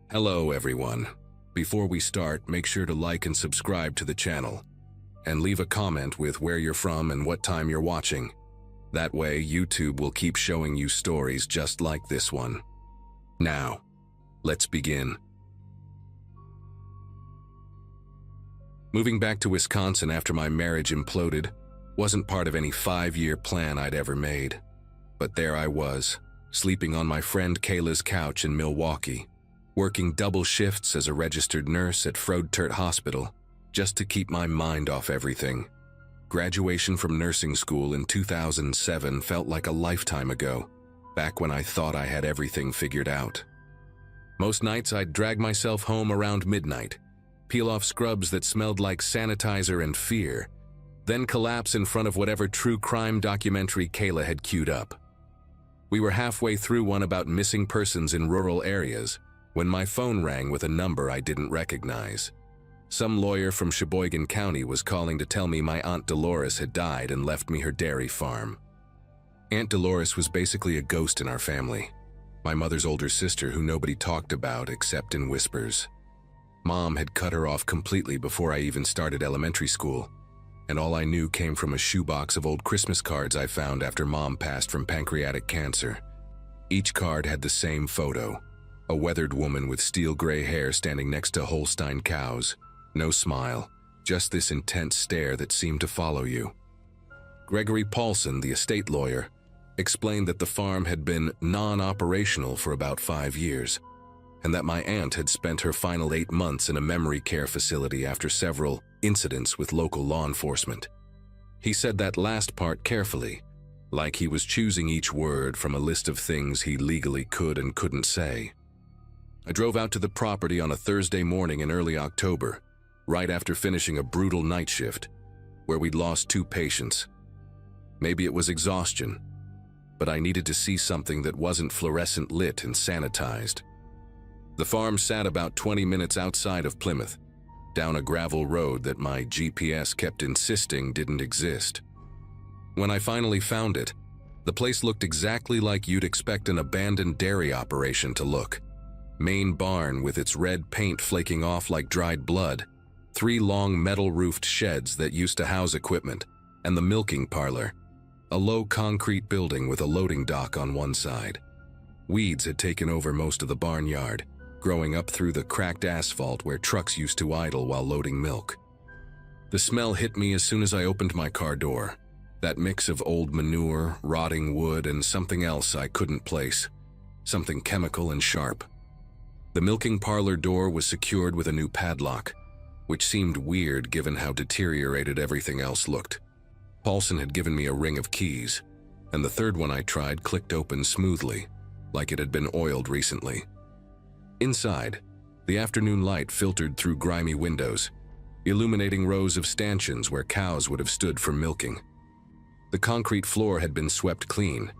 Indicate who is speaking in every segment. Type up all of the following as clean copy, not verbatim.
Speaker 1: Hello everyone. Before we start, make sure to like and subscribe to the channel. And leave a comment with where you're from and what time you're watching. That way, YouTube will keep showing you stories just like this one. Now, let's begin. Moving back to Wisconsin after my marriage imploded wasn't part of any 5-year plan I'd ever made. But there I was, sleeping on my friend Kayla's couch in Milwaukee, working double shifts as a registered nurse at Froedtert Hospital, just to keep my mind off everything. Graduation from nursing school in 2007 felt like a lifetime ago, back when I thought I had everything figured out. Most nights I'd drag myself home around midnight, peel off scrubs that smelled like sanitizer and fear, then collapse in front of whatever true crime documentary Kayla had queued up. We were halfway through one about missing persons in rural areas when my phone rang with a number I didn't recognize. Some lawyer from Sheboygan County was calling to tell me my Aunt Dolores had died and left me her dairy farm. Aunt Dolores was basically a ghost in our family, my mother's older sister who nobody talked about except in whispers. Mom had cut her off completely before I even started elementary school, and all I knew came from a shoebox of old Christmas cards I found after Mom passed from pancreatic cancer. Each card had the same photo, a weathered woman with steel gray hair standing next to Holstein cows. No smile, just this intense stare that seemed to follow you. Gregory Paulson, the estate lawyer, explained that the farm had been non-operational for about 5 years, and that my aunt had spent her final 8 months in a memory care facility after several incidents with local law enforcement. He said that last part carefully, like he was choosing each word from a list of things he legally could and couldn't say. I drove out to the property on a Thursday morning in early October, right after finishing a brutal night shift, where we'd lost 2 patients. Maybe it was exhaustion, but I needed to see something that wasn't fluorescent lit and sanitized. The farm sat about 20 minutes outside of Plymouth, down a gravel road that my GPS kept insisting didn't exist. When I finally found it, the place looked exactly like you'd expect an abandoned dairy operation to look. Main barn with its red paint flaking off like dried blood, 3 long metal-roofed sheds that used to house equipment, and the milking parlor, a low concrete building with a loading dock on one side. Weeds had taken over most of the barnyard, growing up through the cracked asphalt where trucks used to idle while loading milk. The smell hit me as soon as I opened my car door, that mix of old manure, rotting wood, and something else I couldn't place, something chemical and sharp. The milking parlor door was secured with a new padlock, which seemed weird given how deteriorated everything else looked. Paulson had given me a ring of keys, and the third one I tried clicked open smoothly, like it had been oiled recently. Inside, the afternoon light filtered through grimy windows, illuminating rows of stanchions where cows would have stood for milking. The concrete floor had been swept clean,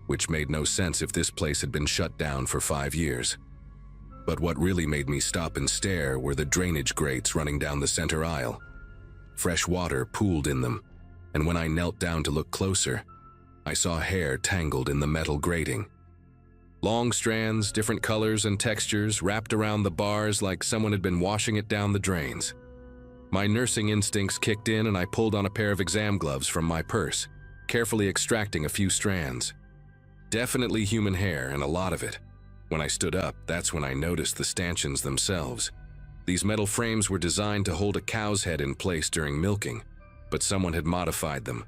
Speaker 1: which made no sense if this place had been shut down for 5 years. But what really made me stop and stare were the drainage grates running down the center aisle. Fresh water pooled in them, and when I knelt down to look closer, I saw hair tangled in the metal grating. Long strands, different colors and textures wrapped around the bars like someone had been washing it down the drains. My nursing instincts kicked in and I pulled on a pair of exam gloves from my purse, carefully extracting a few strands. Definitely human hair, and a lot of it. When I stood up, that's when I noticed the stanchions themselves. These metal frames were designed to hold a cow's head in place during milking, but someone had modified them.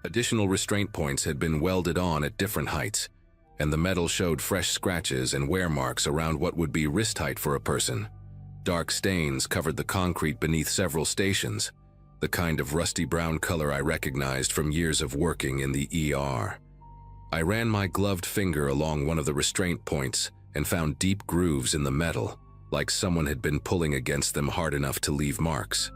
Speaker 1: Additional restraint points had been welded on at different heights, and the metal showed fresh scratches and wear marks around what would be wrist height for a person. Dark stains covered the concrete beneath several stations, the kind of rusty brown color I recognized from years of working in the ER. I ran my gloved finger along one of the restraint points and found deep grooves in the metal, like someone had been pulling against them hard enough to leave marks.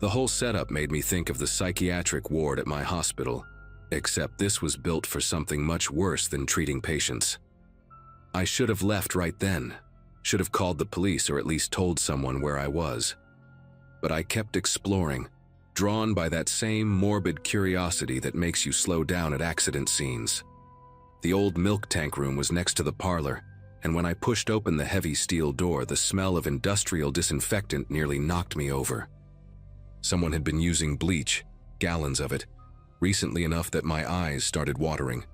Speaker 1: The whole setup made me think of the psychiatric ward at my hospital, except this was built for something much worse than treating patients. I should have left right then, should have called the police or at least told someone where I was. But I kept exploring, drawn by that same morbid curiosity that makes you slow down at accident scenes. The old milk tank room was next to the parlor, and when I pushed open the heavy steel door, the smell of industrial disinfectant nearly knocked me over. Someone had been using bleach, gallons of it, recently enough that my eyes started watering.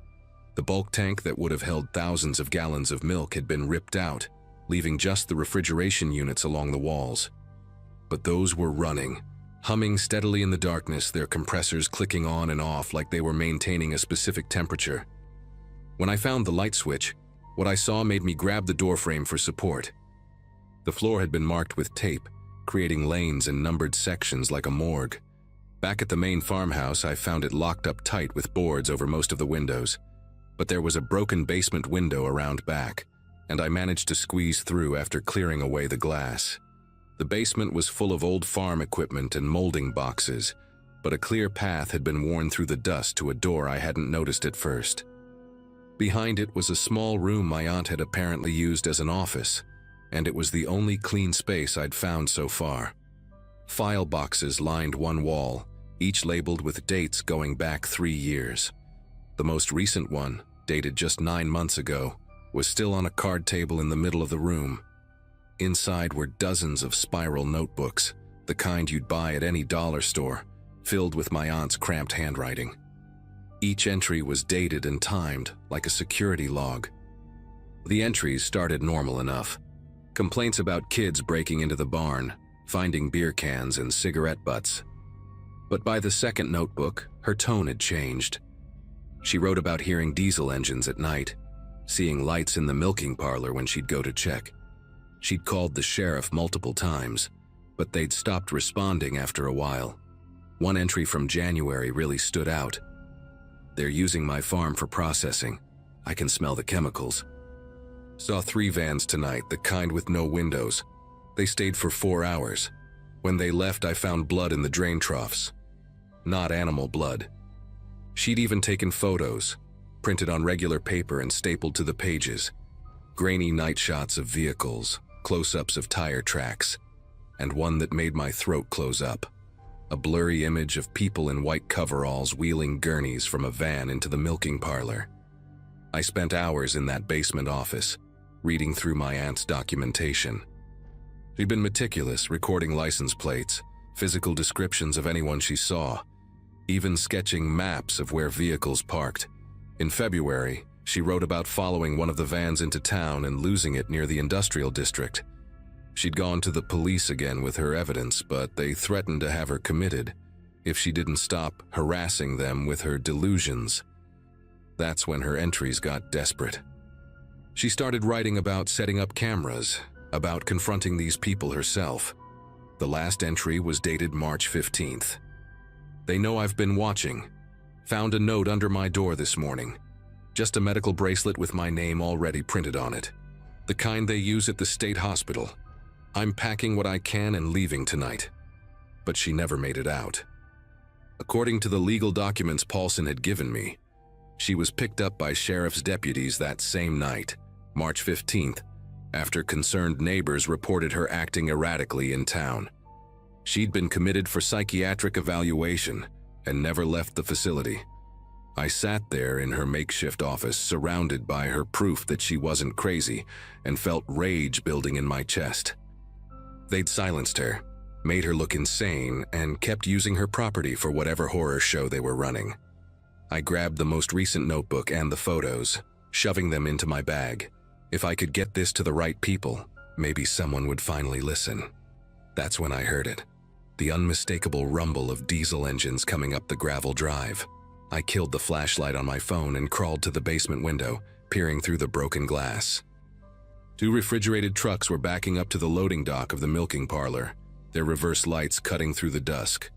Speaker 1: The bulk tank that would have held thousands of gallons of milk had been ripped out, leaving just the refrigeration units along the walls. But those were running, humming steadily in the darkness, their compressors clicking on and off like they were maintaining a specific temperature. When I found the light switch, what I saw made me grab the doorframe for support. The floor had been marked with tape, creating lanes and numbered sections like a morgue. Back at the main farmhouse, I found it locked up tight with boards over most of the windows, but there was a broken basement window around back, and I managed to squeeze through after clearing away the glass. The basement was full of old farm equipment and molding boxes, but a clear path had been worn through the dust to a door I hadn't noticed at first. Behind it was a small room my aunt had apparently used as an office, and it was the only clean space I'd found so far. File boxes lined one wall, each labeled with dates going back 3 years. The most recent one, dated just 9 months ago, was still on a card table in the middle of the room. Inside were dozens of spiral notebooks, the kind you'd buy at any dollar store, filled with my aunt's cramped handwriting. Each entry was dated and timed, like a security log. The entries started normal enough. Complaints about kids breaking into the barn, finding beer cans and cigarette butts. But by the second notebook, her tone had changed. She wrote about hearing diesel engines at night, seeing lights in the milking parlor when she'd go to check. She'd called the sheriff multiple times, but they'd stopped responding after a while. One entry from January really stood out. "They're using my farm for processing. I can smell the chemicals. Saw 3 vans tonight, the kind with no windows. They stayed for 4 hours. When they left, I found blood in the drain troughs. Not animal blood." She'd even taken photos, printed on regular paper and stapled to the pages. Grainy night shots of vehicles, close-ups of tire tracks, and one that made my throat close up. A blurry image of people in white coveralls wheeling gurneys from a van into the milking parlor. I spent hours in that basement office, reading through my aunt's documentation. She'd been meticulous, recording license plates, physical descriptions of anyone she saw, even sketching maps of where vehicles parked. In February, she wrote about following one of the vans into town and losing it near the industrial district. She'd gone to the police again with her evidence, but they threatened to have her committed if she didn't stop harassing them with her delusions. That's when her entries got desperate. She started writing about setting up cameras, about confronting these people herself. The last entry was dated March 15th. "They know I've been watching. Found a note under my door this morning. Just a medical bracelet with my name already printed on it. The kind they use at the state hospital. I'm packing what I can and leaving tonight." But she never made it out. According to the legal documents Paulson had given me, she was picked up by sheriff's deputies that same night, March 15th, after concerned neighbors reported her acting erratically in town. She'd been committed for psychiatric evaluation and never left the facility. I sat there in her makeshift office, surrounded by her proof that she wasn't crazy, and felt rage building in my chest. They'd silenced her, made her look insane, and kept using her property for whatever horror show they were running. I grabbed the most recent notebook and the photos, shoving them into my bag. If I could get this to the right people, maybe someone would finally listen. That's when I heard it. The unmistakable rumble of diesel engines coming up the gravel drive. I killed the flashlight on my phone and crawled to the basement window, peering through the broken glass. 2 refrigerated trucks were backing up to the loading dock of the milking parlor, their reverse lights cutting through the dusk.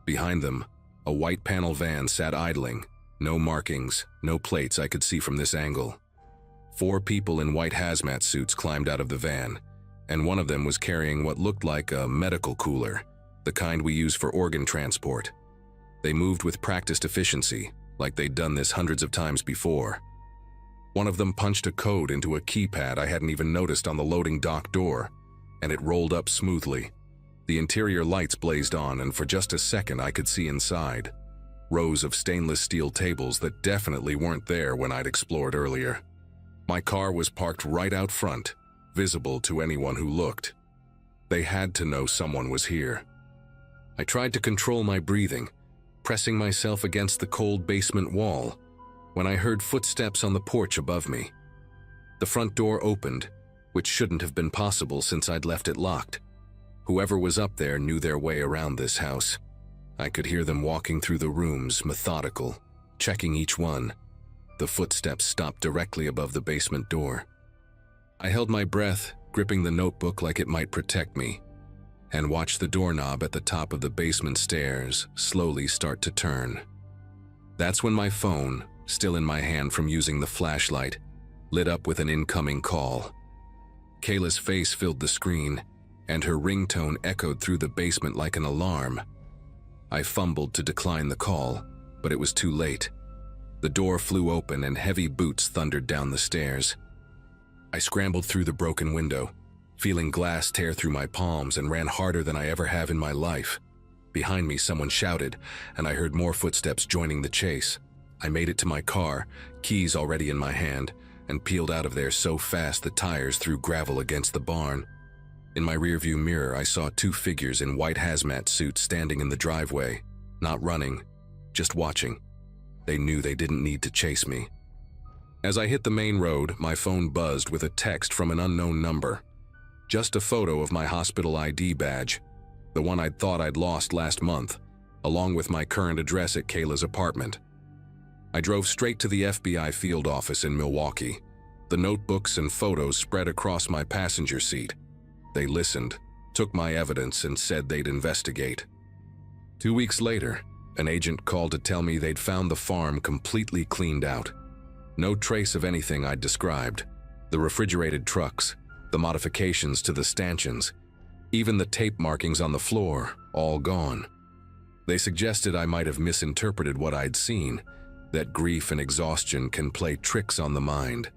Speaker 1: Behind them, a white panel van sat idling, no markings, no plates I could see from this angle. 4 people in white hazmat suits climbed out of the van, and one of them was carrying what looked like a medical cooler, the kind we use for organ transport. They moved with practiced efficiency, like they'd done this hundreds of times before. One of them punched a code into a keypad I hadn't even noticed on the loading dock door, and it rolled up smoothly. The interior lights blazed on, and for just a second I could see inside. Rows of stainless steel tables that definitely weren't there when I'd explored earlier. My car was parked right out front, visible to anyone who looked. They had to know someone was here. I tried to control my breathing, pressing myself against the cold basement wall, when I heard footsteps on the porch above me. The front door opened, which shouldn't have been possible since I'd left it locked. Whoever was up there knew their way around this house. I could hear them walking through the rooms, methodical, checking each one. The footsteps stopped directly above the basement door. I held my breath, gripping the notebook like it might protect me, and watched the doorknob at the top of the basement stairs slowly start to turn. That's when my phone, still in my hand from using the flashlight, lit up with an incoming call. Kayla's face filled the screen, and her ringtone echoed through the basement like an alarm. I fumbled to decline the call, but it was too late. The door flew open and heavy boots thundered down the stairs. I scrambled through the broken window, feeling glass tear through my palms, and ran harder than I ever have in my life. Behind me, someone shouted, and I heard more footsteps joining the chase. I made it to my car, keys already in my hand, and peeled out of there so fast the tires threw gravel against the barn. In my rearview mirror, I saw two figures in white hazmat suits standing in the driveway, not running, just watching. They knew they didn't need to chase me. As I hit the main road, my phone buzzed with a text from an unknown number. Just a photo of my hospital ID badge, the one I'd thought I'd lost last month, along with my current address at Kayla's apartment. I drove straight to the FBI field office in Milwaukee. The notebooks and photos spread across my passenger seat. They listened, took my evidence, and said they'd investigate. 2 weeks later, an agent called to tell me they'd found the farm completely cleaned out. No trace of anything I'd described. The refrigerated trucks, the modifications to the stanchions, even the tape markings on the floor, all gone. They suggested I might have misinterpreted what I'd seen, that grief and exhaustion can play tricks on the mind.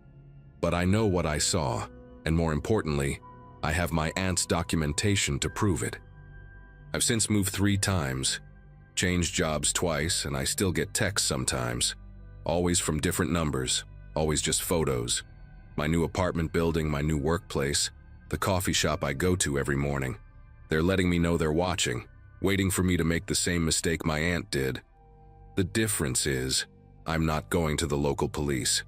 Speaker 1: But I know what I saw, and more importantly, I have my aunt's documentation to prove it. I've since moved 3 times, changed jobs twice, and I still get texts sometimes. Always from different numbers, always just photos. My new apartment building, my new workplace, the coffee shop I go to every morning. They're letting me know they're watching, waiting for me to make the same mistake my aunt did. The difference is, I'm not going to the local police.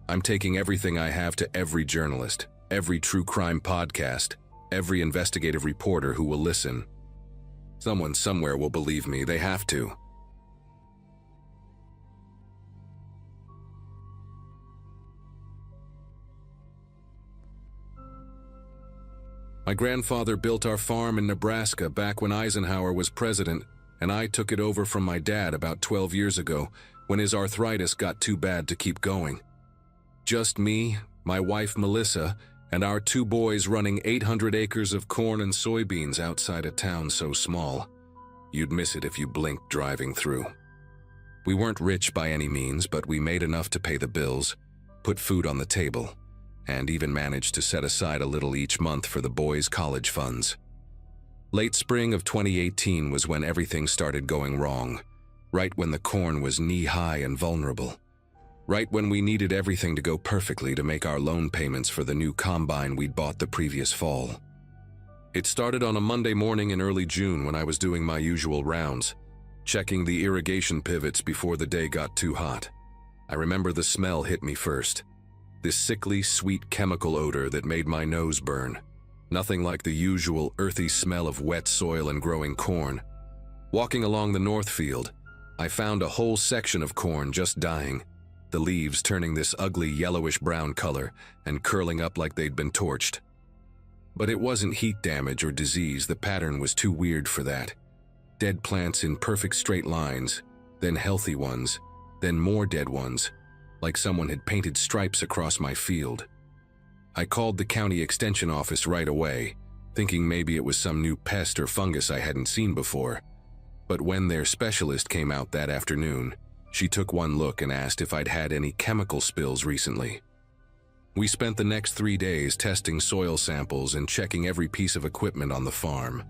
Speaker 1: I'm taking everything I have to every journalist, every true crime podcast, every investigative reporter who will listen. Someone somewhere will believe me, they have to. My grandfather built our farm in Nebraska back when Eisenhower was president, and I took it over from my dad about 12 years ago when his arthritis got too bad to keep going. Just me, my wife Melissa, and our 2 boys running 800 acres of corn and soybeans outside a town so small, you'd miss it if you blinked driving through. We weren't rich by any means, but we made enough to pay the bills, put food on the table, and even managed to set aside a little each month for the boys' college funds. Late spring of 2018 was when everything started going wrong, right when the corn was knee-high and vulnerable. Right when we needed everything to go perfectly to make our loan payments for the new combine we'd bought the previous fall. It started on a Monday morning in early June when I was doing my usual rounds, checking the irrigation pivots before the day got too hot. I remember the smell hit me first. This sickly, sweet chemical odor that made my nose burn. Nothing like the usual earthy smell of wet soil and growing corn. Walking along the north field, I found a whole section of corn just dying, the leaves turning this ugly yellowish-brown color and curling up like they'd been torched. But it wasn't heat damage or disease, the pattern was too weird for that. Dead plants in perfect straight lines, then healthy ones, then more dead ones, like someone had painted stripes across my field. I called the county extension office right away, thinking maybe it was some new pest or fungus I hadn't seen before. But when their specialist came out that afternoon, she took one look and asked if I'd had any chemical spills recently. We spent the next 3 days testing soil samples and checking every piece of equipment on the farm.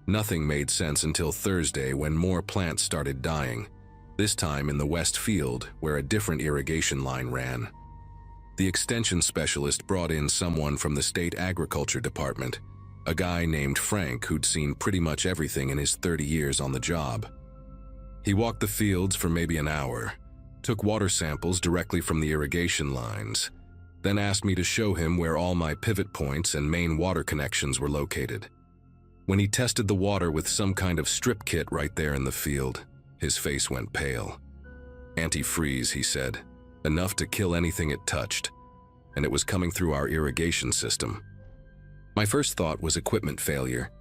Speaker 1: Nothing made sense until Thursday when more plants started dying, this time in the west field where a different irrigation line ran. The extension specialist brought in someone from the state agriculture department, a guy named Frank who'd seen pretty much everything in his 30 years on the job. He walked the fields for maybe an hour, took water samples directly from the irrigation lines, then asked me to show him where all my pivot points and main water connections were located. When he tested the water with some kind of strip kit right there in the field, his face went pale. Antifreeze, he said, enough to kill anything it touched, and it was coming through our irrigation system. My first thought was equipment failure,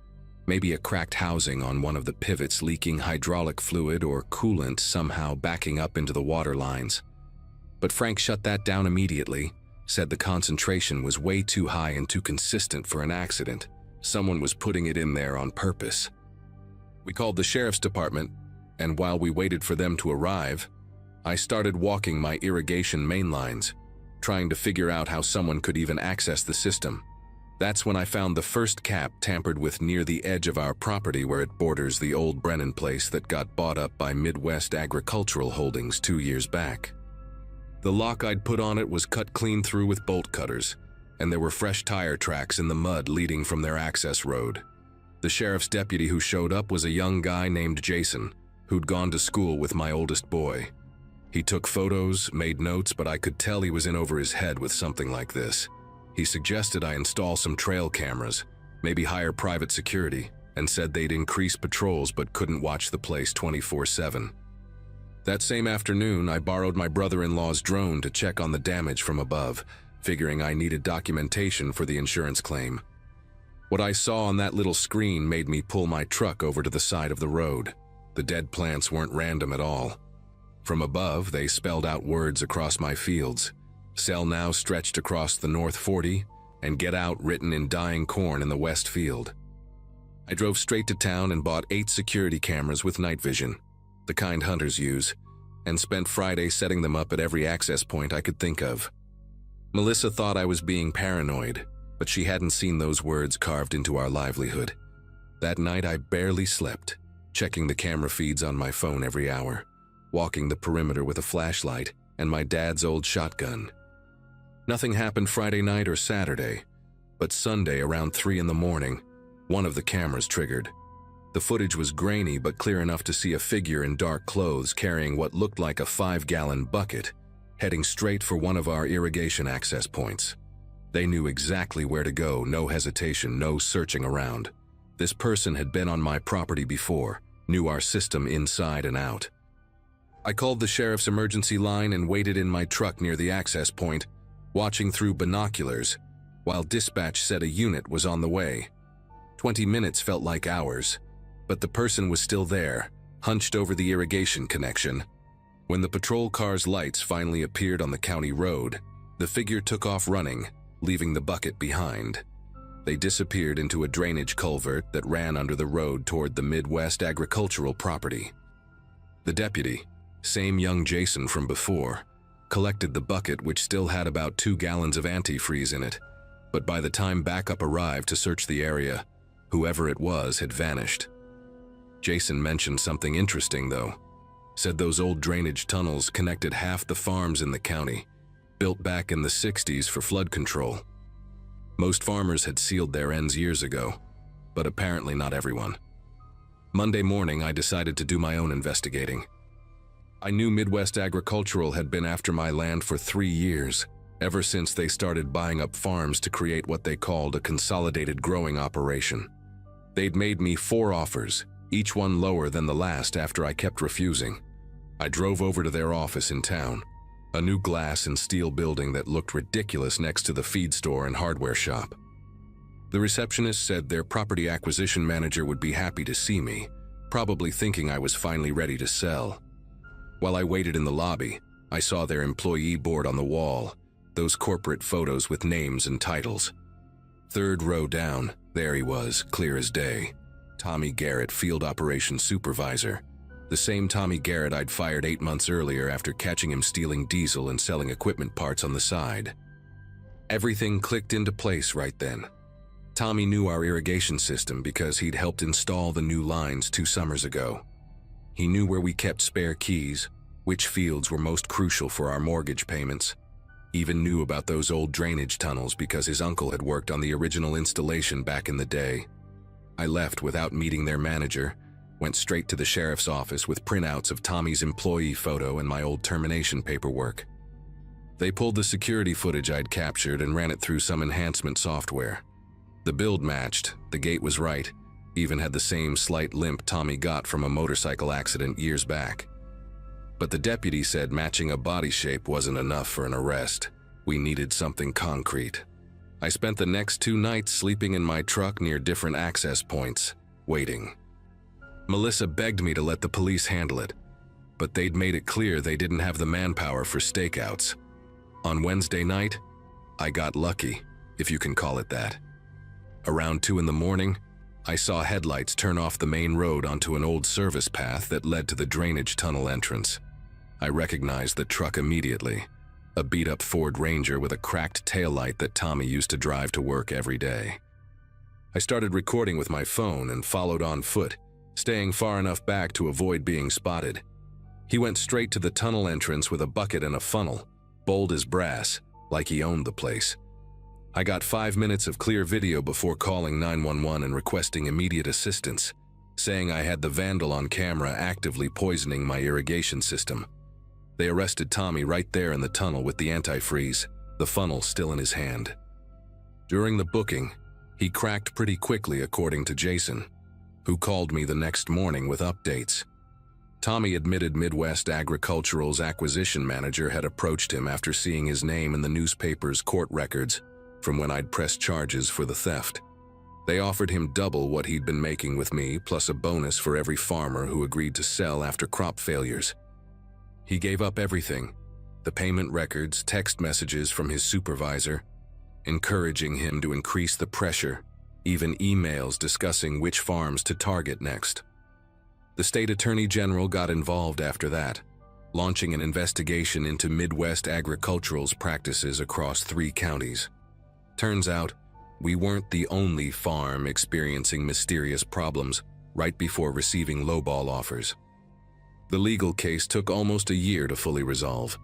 Speaker 1: maybe a cracked housing on one of the pivots leaking hydraulic fluid or coolant somehow backing up into the water lines. But Frank shut that down immediately, said the concentration was way too high and too consistent for an accident. Someone was putting it in there on purpose. We called the sheriff's department, and while we waited for them to arrive, I started walking my irrigation main lines, trying to figure out how someone could even access the system. That's when I found the first cap tampered with near the edge of our property where it borders the old Brennan place that got bought up by Midwest Agricultural Holdings 2 years back. The lock I'd put on it was cut clean through with bolt cutters, and there were fresh tire tracks in the mud leading from their access road. The sheriff's deputy who showed up was a young guy named Jason, who'd gone to school with my oldest boy. He took photos, made notes, but I could tell he was in over his head with something like this. He suggested I install some trail cameras, maybe hire private security, and said they'd increase patrols but couldn't watch the place 24/7. That same afternoon, I borrowed my brother-in-law's drone to check on the damage from above, figuring I needed documentation for the insurance claim. What I saw on that little screen made me pull my truck over to the side of the road. The dead plants weren't random at all. From above, they spelled out words across my fields. Sell now stretched across the North 40, and get out written in dying corn in the West field. I drove straight to town and bought 8 security cameras with night vision, the kind hunters use, and spent Friday setting them up at every access point I could think of. Melissa thought I was being paranoid, but she hadn't seen those words carved into our livelihood. That night I barely slept, checking the camera feeds on my phone every hour, walking the perimeter with a flashlight and my dad's old shotgun. Nothing happened Friday night or Saturday, but Sunday around 3 in the morning, one of the cameras triggered. The footage was grainy but clear enough to see a figure in dark clothes carrying what looked like a 5-gallon bucket, heading straight for one of our irrigation access points. They knew exactly where to go, no hesitation, no searching around. This person had been on my property before, knew our system inside and out. I called the sheriff's emergency line and waited in my truck near the access point, watching through binoculars, while dispatch said a unit was on the way. 20 minutes felt like hours, but the person was still there, hunched over the irrigation connection. When the patrol car's lights finally appeared on the county road, the figure took off running, leaving the bucket behind. They disappeared into a drainage culvert that ran under the road toward the Midwest agricultural property. The deputy, same young Jason from before, collected the bucket, which still had about 2 gallons of antifreeze in it, but by the time backup arrived to search the area, whoever it was had vanished. Jason mentioned something interesting though. Said those old drainage tunnels connected half the farms in the county, built back in the 60s for flood control. Most farmers had sealed their ends years ago, but apparently not everyone. Monday morning, I decided to do my own investigating. I knew Midwest Agricultural had been after my land for 3 years, ever since they started buying up farms to create what they called a consolidated growing operation. They'd made me 4 offers, each one lower than the last after I kept refusing. I drove over to their office in town, a new glass and steel building that looked ridiculous next to the feed store and hardware shop. The receptionist said their property acquisition manager would be happy to see me, probably thinking I was finally ready to sell. While I waited in the lobby, I saw their employee board on the wall, those corporate photos with names and titles. 3rd row down, there he was, clear as day. Tommy Garrett, Field Operations Supervisor. The same Tommy Garrett I'd fired 8 months earlier after catching him stealing diesel and selling equipment parts on the side. Everything clicked into place right then. Tommy knew our irrigation system because he'd helped install the new lines 2 summers ago. He knew where we kept spare keys, which fields were most crucial for our mortgage payments. Even knew about those old drainage tunnels because his uncle had worked on the original installation back in the day. I left without meeting their manager, went straight to the sheriff's office with printouts of Tommy's employee photo and my old termination paperwork. They pulled the security footage I'd captured and ran it through some enhancement software. The build matched, the gait was right, even had the same slight limp Tommy got from a motorcycle accident years back. But the deputy said matching a body shape wasn't enough for an arrest. We needed something concrete. I spent the next 2 nights sleeping in my truck near different access points, waiting. Melissa begged me to let the police handle it, but they'd made it clear they didn't have the manpower for stakeouts. On Wednesday night, I got lucky, if you can call it that. Around 2 in the morning, I saw headlights turn off the main road onto an old service path that led to the drainage tunnel entrance. I recognized the truck immediately, a beat-up Ford Ranger with a cracked taillight that Tommy used to drive to work every day. I started recording with my phone and followed on foot, staying far enough back to avoid being spotted. He went straight to the tunnel entrance with a bucket and a funnel, bold as brass, like he owned the place. I got 5 minutes of clear video before calling 911 and requesting immediate assistance, saying I had the vandal on camera actively poisoning my irrigation system. They arrested Tommy right there in the tunnel with the antifreeze, the funnel still in his hand. During the booking, he cracked pretty quickly according to Jason, who called me the next morning with updates. Tommy admitted Midwest Agricultural's acquisition manager had approached him after seeing his name in the newspaper's court records from when I'd pressed charges for the theft. They offered him double what he'd been making with me, plus a bonus for every farmer who agreed to sell after crop failures. He gave up everything, the payment records, text messages from his supervisor, encouraging him to increase the pressure, even emails discussing which farms to target next. The state attorney general got involved after that, launching an investigation into Midwest Agricultural's practices across 3 counties. Turns out, we weren't the only farm experiencing mysterious problems right before receiving lowball offers. The legal case took almost a year to fully resolve,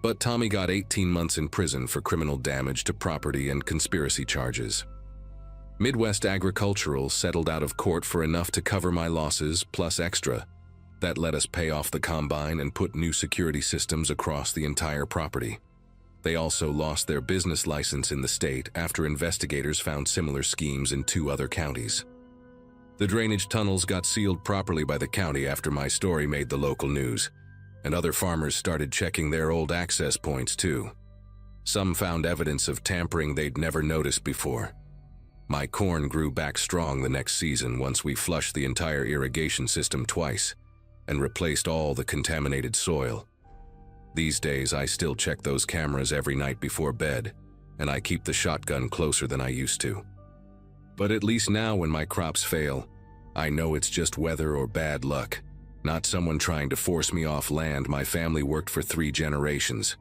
Speaker 1: but Tommy got 18 months in prison for criminal damage to property and conspiracy charges. Midwest Agricultural settled out of court for enough to cover my losses plus extra. That let us pay off the combine and put new security systems across the entire property. They also lost their business license in the state after investigators found similar schemes in 2 other counties. The drainage tunnels got sealed properly by the county after my story made the local news, and other farmers started checking their old access points too. Some found evidence of tampering they'd never noticed before. My corn grew back strong the next season once we flushed the entire irrigation system twice and replaced all the contaminated soil. These days, I still check those cameras every night before bed, and I keep the shotgun closer than I used to. But at least now when my crops fail, I know it's just weather or bad luck, not someone trying to force me off land my family worked for 3 generations.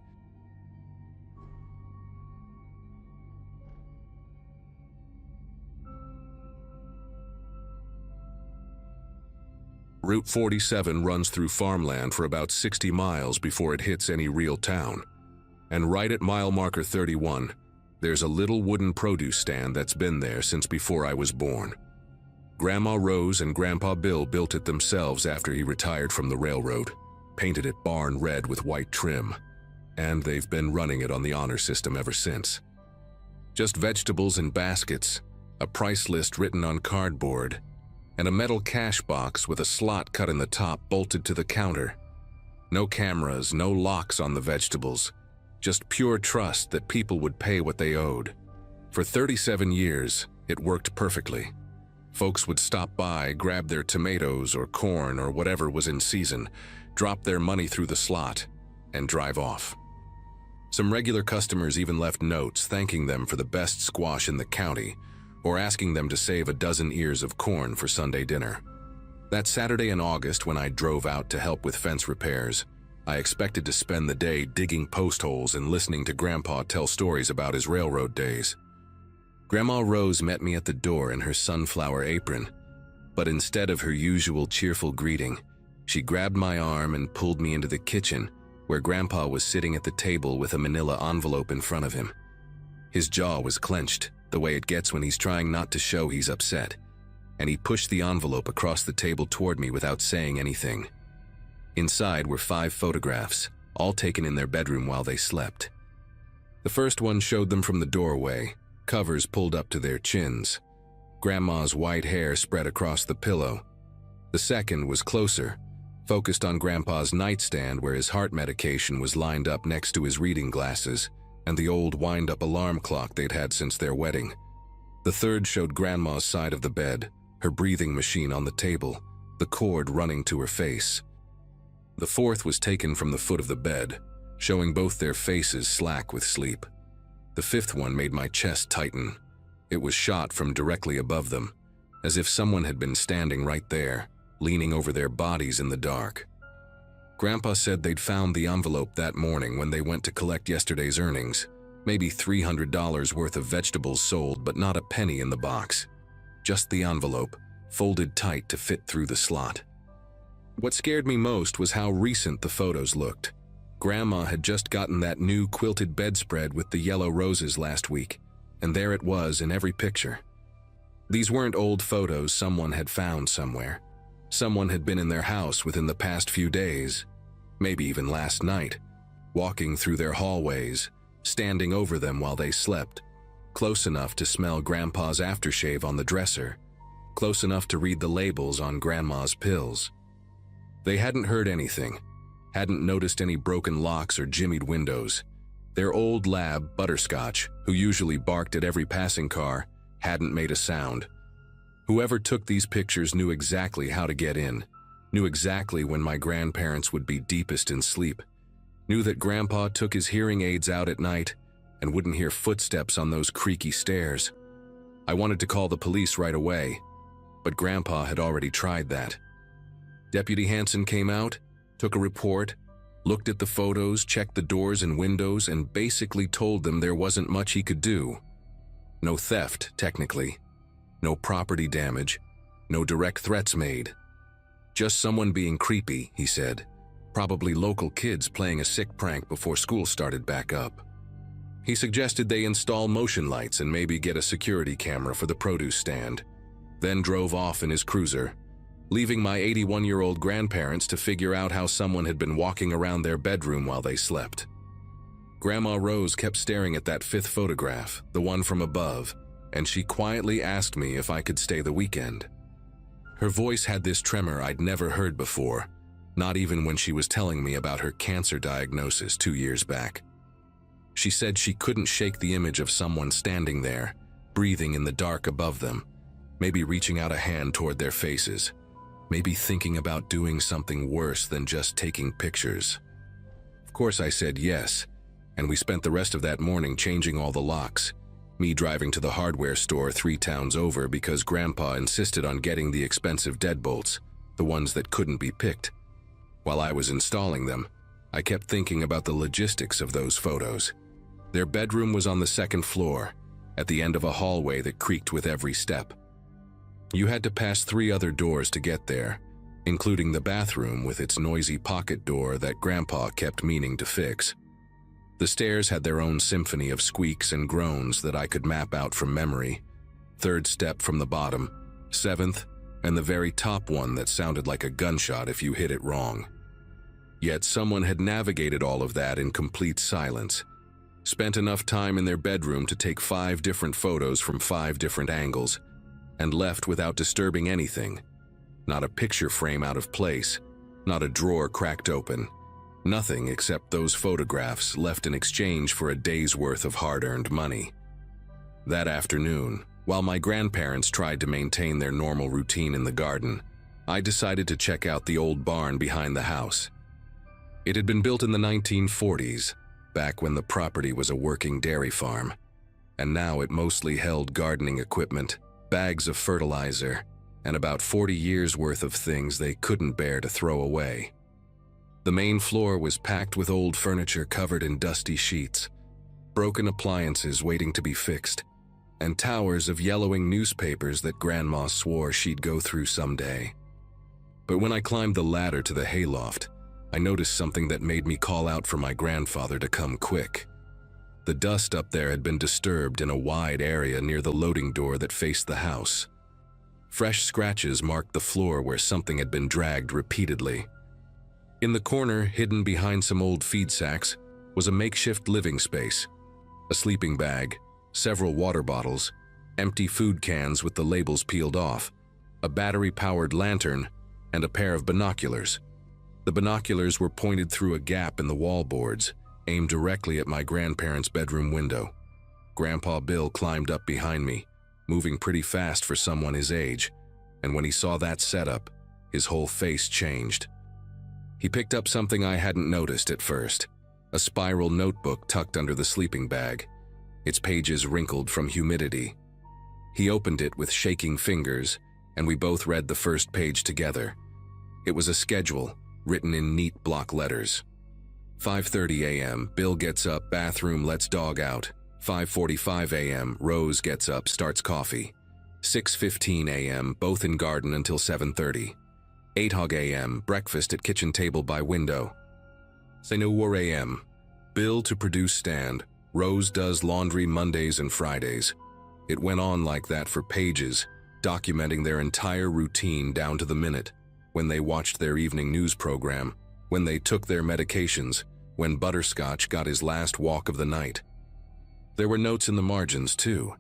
Speaker 1: Route 47 runs through farmland for about 60 miles before it hits any real town. And right at mile marker 31, there's a little wooden produce stand that's been there since before I was born. Grandma Rose and Grandpa Bill built it themselves after he retired from the railroad, painted it barn red with white trim, and they've been running it on the honor system ever since. Just vegetables in baskets, a price list written on cardboard, and a metal cash box with a slot cut in the top bolted to the counter. No cameras, no locks on the vegetables, just pure trust that people would pay what they owed. For 37 years, it worked perfectly. Folks would stop by, grab their tomatoes or corn or whatever was in season, drop their money through the slot, and drive off. Some regular customers even left notes thanking them for the best squash in the county, or asking them to save a dozen ears of corn for Sunday dinner. That Saturday in August, when I drove out to help with fence repairs, I expected to spend the day digging post holes and listening to Grandpa tell stories about his railroad days. Grandma Rose met me at the door in her sunflower apron, but instead of her usual cheerful greeting, she grabbed my arm and pulled me into the kitchen, where Grandpa was sitting at the table with a manila envelope in front of him. His jaw was clenched, the way it gets when he's trying not to show he's upset, and he pushed the envelope across the table toward me without saying anything. Inside were 5 photographs, all taken in their bedroom while they slept. The first one showed them from the doorway, covers pulled up to their chins. Grandma's white hair spread across the pillow. The second was closer, focused on Grandpa's nightstand where his heart medication was lined up next to his reading glasses and the old wind-up alarm clock they'd had since their wedding. The third showed Grandma's side of the bed, her breathing machine on the table, the cord running to her face. The fourth was taken from the foot of the bed, showing both their faces slack with sleep. The fifth one made my chest tighten. It was shot from directly above them, as if someone had been standing right there, leaning over their bodies in the dark. Grandpa said they'd found the envelope that morning when they went to collect yesterday's earnings. Maybe $300 worth of vegetables sold, but not a penny in the box. Just the envelope, folded tight to fit through the slot. What scared me most was how recent the photos looked. Grandma had just gotten that new quilted bedspread with the yellow roses last week, and there it was in every picture. These weren't old photos someone had found somewhere. Someone had been in their house within the past few days, maybe even last night, walking through their hallways, standing over them while they slept, close enough to smell Grandpa's aftershave on the dresser, close enough to read the labels on Grandma's pills. They hadn't heard anything, hadn't noticed any broken locks or jimmied windows. Their old lab, Butterscotch, who usually barked at every passing car, hadn't made a sound. Whoever took these pictures knew exactly how to get in, knew exactly when my grandparents would be deepest in sleep, knew that Grandpa took his hearing aids out at night and wouldn't hear footsteps on those creaky stairs. I wanted to call the police right away, but Grandpa had already tried that. Deputy Hanson came out, took a report, looked at the photos, checked the doors and windows, and basically told them there wasn't much he could do. No theft, technically. No property damage. No direct threats made. Just someone being creepy, he said. Probably local kids playing a sick prank before school started back up. He suggested they install motion lights and maybe get a security camera for the produce stand, then drove off in his cruiser, leaving my 81-year-old grandparents to figure out how someone had been walking around their bedroom while they slept. Grandma Rose kept staring at that 5th photograph, the one from above, and she quietly asked me if I could stay the weekend. Her voice had this tremor I'd never heard before, not even when she was telling me about her cancer diagnosis 2 years back. She said she couldn't shake the image of someone standing there, breathing in the dark above them, maybe reaching out a hand toward their faces, maybe thinking about doing something worse than just taking pictures. Of course I said yes, and we spent the rest of that morning changing all the locks, me driving to the hardware store 3 towns over because Grandpa insisted on getting the expensive deadbolts, the ones that couldn't be picked. While I was installing them, I kept thinking about the logistics of those photos. Their bedroom was on the 2nd floor, at the end of a hallway that creaked with every step. You had to pass 3 other doors to get there, including the bathroom with its noisy pocket door that Grandpa kept meaning to fix. The stairs had their own symphony of squeaks and groans that I could map out from memory. 3rd step from the bottom, 7th, and the very top one that sounded like a gunshot if you hit it wrong. Yet someone had navigated all of that in complete silence, spent enough time in their bedroom to take 5 different photos from 5 different angles, and left without disturbing anything. Not a picture frame out of place, not a drawer cracked open. Nothing except those photographs left in exchange for a day's worth of hard-earned money. That afternoon, while my grandparents tried to maintain their normal routine in the garden, I decided to check out the old barn behind the house. It had been built in the 1940s, back when the property was a working dairy farm, and now it mostly held gardening equipment, bags of fertilizer, and about 40 years' worth of things they couldn't bear to throw away. The main floor was packed with old furniture covered in dusty sheets, broken appliances waiting to be fixed, and towers of yellowing newspapers that Grandma swore she'd go through someday. But when I climbed the ladder to the hayloft, I noticed something that made me call out for my grandfather to come quick. The dust up there had been disturbed in a wide area near the loading door that faced the house. Fresh scratches marked the floor where something had been dragged repeatedly. In the corner, hidden behind some old feed sacks, was a makeshift living space. A sleeping bag, several water bottles, empty food cans with the labels peeled off, a battery-powered lantern, and a pair of binoculars. The binoculars were pointed through a gap in the wall boards, aimed directly at my grandparents' bedroom window. Grandpa Bill climbed up behind me, moving pretty fast for someone his age, and when he saw that setup, his whole face changed. He picked up something I hadn't noticed at first, a spiral notebook tucked under the sleeping bag, its pages wrinkled from humidity. He opened it with shaking fingers, and we both read the first page together. It was a schedule, written in neat block letters. 5:30 a.m., Bill gets up, bathroom, lets dog out. 5:45 a.m., Rose gets up, starts coffee. 6:15 a.m., both in garden until 7:30. 8 a.m., breakfast at kitchen table by window. 9 a.m., Bill to produce stand. Rose does laundry Mondays and Fridays. It went on like that for pages, documenting their entire routine down to the minute, when they watched their evening news program, when they took their medications, when Butterscotch got his last walk of the night. There were notes in the margins, too.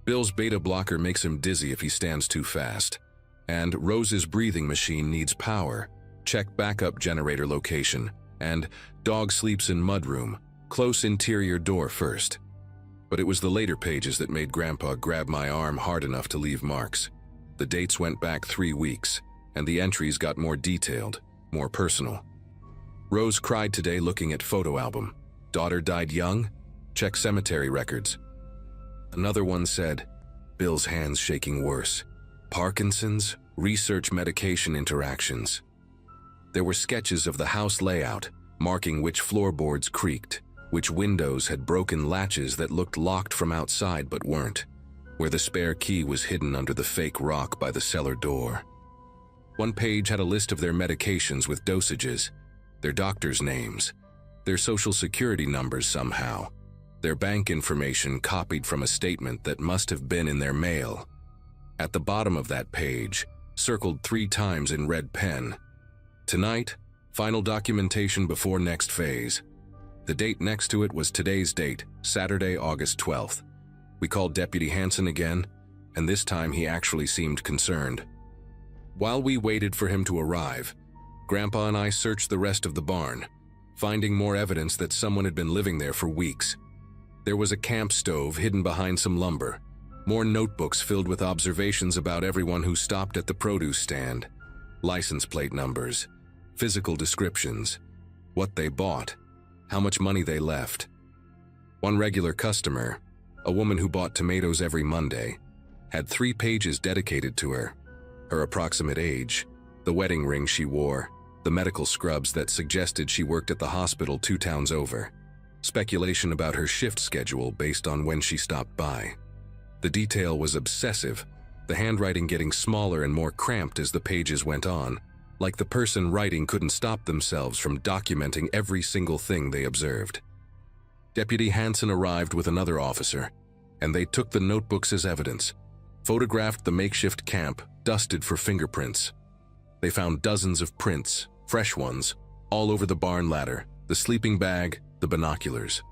Speaker 1: Bill's beta blocker makes him dizzy if he stands too fast. And Rose's breathing machine needs power. Check backup generator location. And dog sleeps in mudroom. Close interior door first. But it was the later pages that made Grandpa grab my arm hard enough to leave marks. The dates went back 3 weeks, and the entries got more detailed, more personal. Rose cried today looking at photo album. Daughter died young? Check cemetery records. Another one said, Bill's hands shaking worse. Parkinson's, research medication interactions. There were sketches of the house layout, marking which floorboards creaked, which windows had broken latches that looked locked from outside but weren't, where the spare key was hidden under the fake rock by the cellar door. One page had a list of their medications with dosages, their doctors' names, their social security numbers somehow, their bank information copied from a statement that must have been in their mail. At the bottom of that page, circled 3 times in red pen, tonight, final documentation before next phase. The date next to it was today's date, Saturday, August 12th. We called Deputy Hanson again, and this time he actually seemed concerned. While we waited for him to arrive, Grandpa and I searched the rest of the barn, finding more evidence that someone had been living there for weeks. There was a camp stove hidden behind some lumber, more notebooks filled with observations about everyone who stopped at the produce stand, license plate numbers, physical descriptions, what they bought, how much money they left. One regular customer, a woman who bought tomatoes every Monday, had 3 pages dedicated to her: her approximate age, the wedding ring she wore, the medical scrubs that suggested she worked at the hospital 2 towns over, speculation about her shift schedule based on when she stopped by. The detail was obsessive, the handwriting getting smaller and more cramped as the pages went on, like the person writing couldn't stop themselves from documenting every single thing they observed. Deputy Hanson arrived with another officer, and they took the notebooks as evidence, photographed the makeshift camp, dusted for fingerprints. They found dozens of prints, fresh ones, all over the barn ladder, the sleeping bag, the binoculars.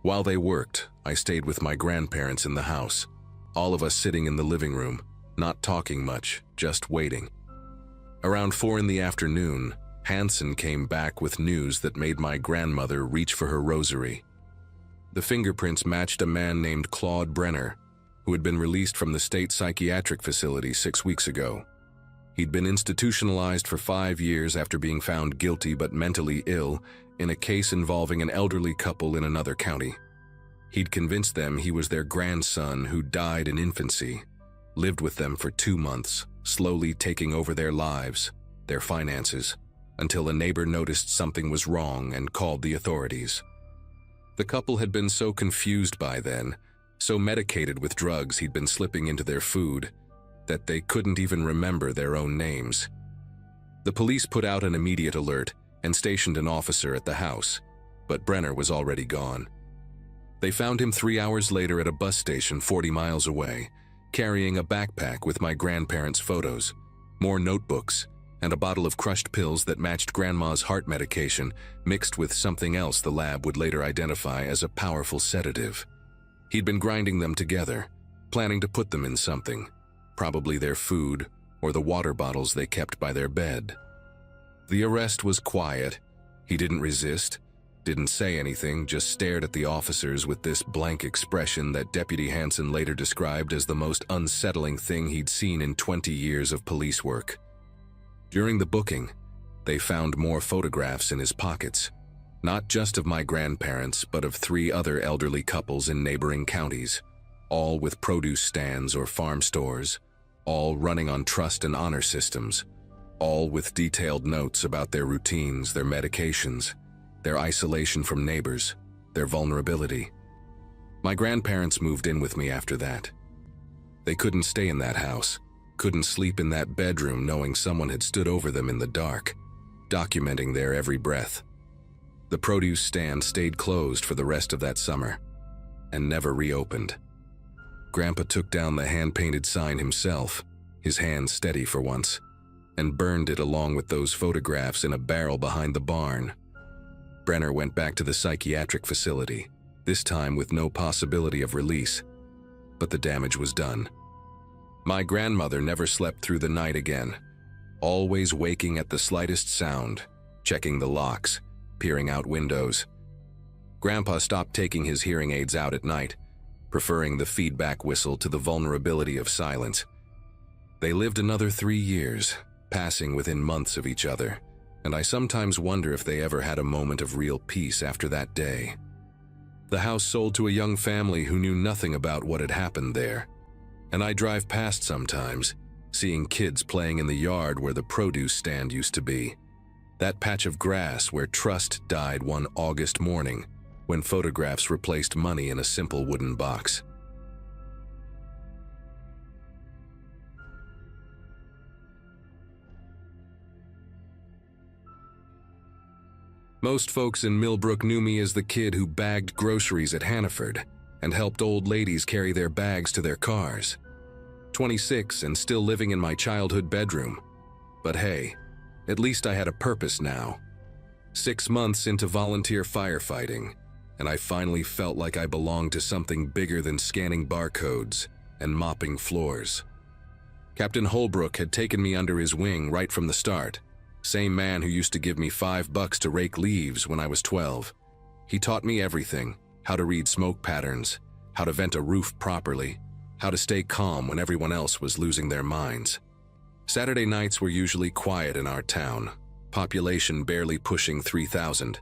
Speaker 1: While they worked, I stayed with my grandparents in the house, all of us sitting in the living room, not talking much, just waiting. Around 4 in the afternoon, Hanson came back with news that made my grandmother reach for her rosary. The fingerprints matched a man named Claude Brenner, who had been released from the state psychiatric facility 6 weeks ago. He'd been institutionalized for 5 years after being found guilty but mentally ill in a case involving an elderly couple in another county. He'd convinced them he was their grandson who died in infancy, lived with them for 2 months, slowly taking over their lives, their finances, until a neighbor noticed something was wrong and called the authorities. The couple had been so confused by then, so medicated with drugs he'd been slipping into their food, that they couldn't even remember their own names. The police put out an immediate alert, and stationed an officer at the house, but Brenner was already gone. They found him 3 hours later at a bus station 40 miles away, carrying a backpack with my grandparents' photos, more notebooks, and a bottle of crushed pills that matched Grandma's heart medication mixed with something else the lab would later identify as a powerful sedative. He'd been grinding them together, planning to put them in something, probably their food or the water bottles they kept by their bed. The arrest was quiet. He didn't resist, didn't say anything, just stared at the officers with this blank expression that Deputy Hansen later described as the most unsettling thing he'd seen in 20 years of police work. During the booking, they found more photographs in his pockets, not just of my grandparents, but of 3 other elderly couples in neighboring counties, all with produce stands or farm stores, all running on trust and honor systems, all with detailed notes about their routines, their medications, their isolation from neighbors, their vulnerability. My grandparents moved in with me after that. They couldn't stay in that house, couldn't sleep in that bedroom knowing someone had stood over them in the dark, documenting their every breath. The produce stand stayed closed for the rest of that summer and never reopened. Grandpa took down the hand-painted sign himself, his hand steady for once, and burned it along with those photographs in a barrel behind the barn. Brenner went back to the psychiatric facility, this time with no possibility of release, but the damage was done. My grandmother never slept through the night again, always waking at the slightest sound, checking the locks, peering out windows. Grandpa stopped taking his hearing aids out at night, preferring the feedback whistle to the vulnerability of silence. They lived another 3 years, passing within months of each other, and I sometimes wonder if they ever had a moment of real peace after that day. The house sold to a young family who knew nothing about what had happened there, and I drive past sometimes, seeing kids playing in the yard where the produce stand used to be. That patch of grass where trust died one August morning when photographs replaced money in a simple wooden box. Most folks in Millbrook knew me as the kid who bagged groceries at Hannaford and helped old ladies carry their bags to their cars. 26 and still living in my childhood bedroom. But hey, at least I had a purpose now. 6 months into volunteer firefighting, and I finally felt like I belonged to something bigger than scanning barcodes and mopping floors. Captain Holbrook had taken me under his wing right from the start. Same man who used to give me $5 to rake leaves when I was 12. He taught me everything: how to read smoke patterns, how to vent a roof properly, how to stay calm when everyone else was losing their minds. Saturday nights were usually quiet in our town, population barely pushing 3,000,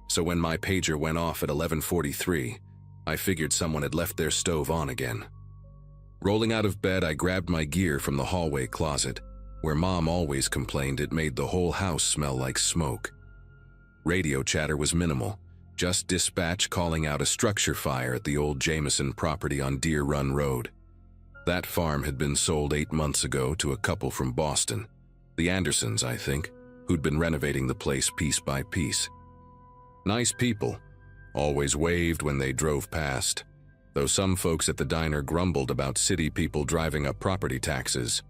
Speaker 1: so when my pager went off at 11:43, I figured someone had left their stove on again. Rolling out of bed, I grabbed my gear from the hallway closet, where Mom always complained it made the whole house smell like smoke. Radio chatter was minimal, just dispatch calling out a structure fire at the old Jameson property on Deer Run Road. That farm had been sold 8 months ago to a couple from Boston, the Andersons, I think, who'd been renovating the place piece by piece. Nice people, always waved when they drove past, though some folks at the diner grumbled about city people driving up property taxes.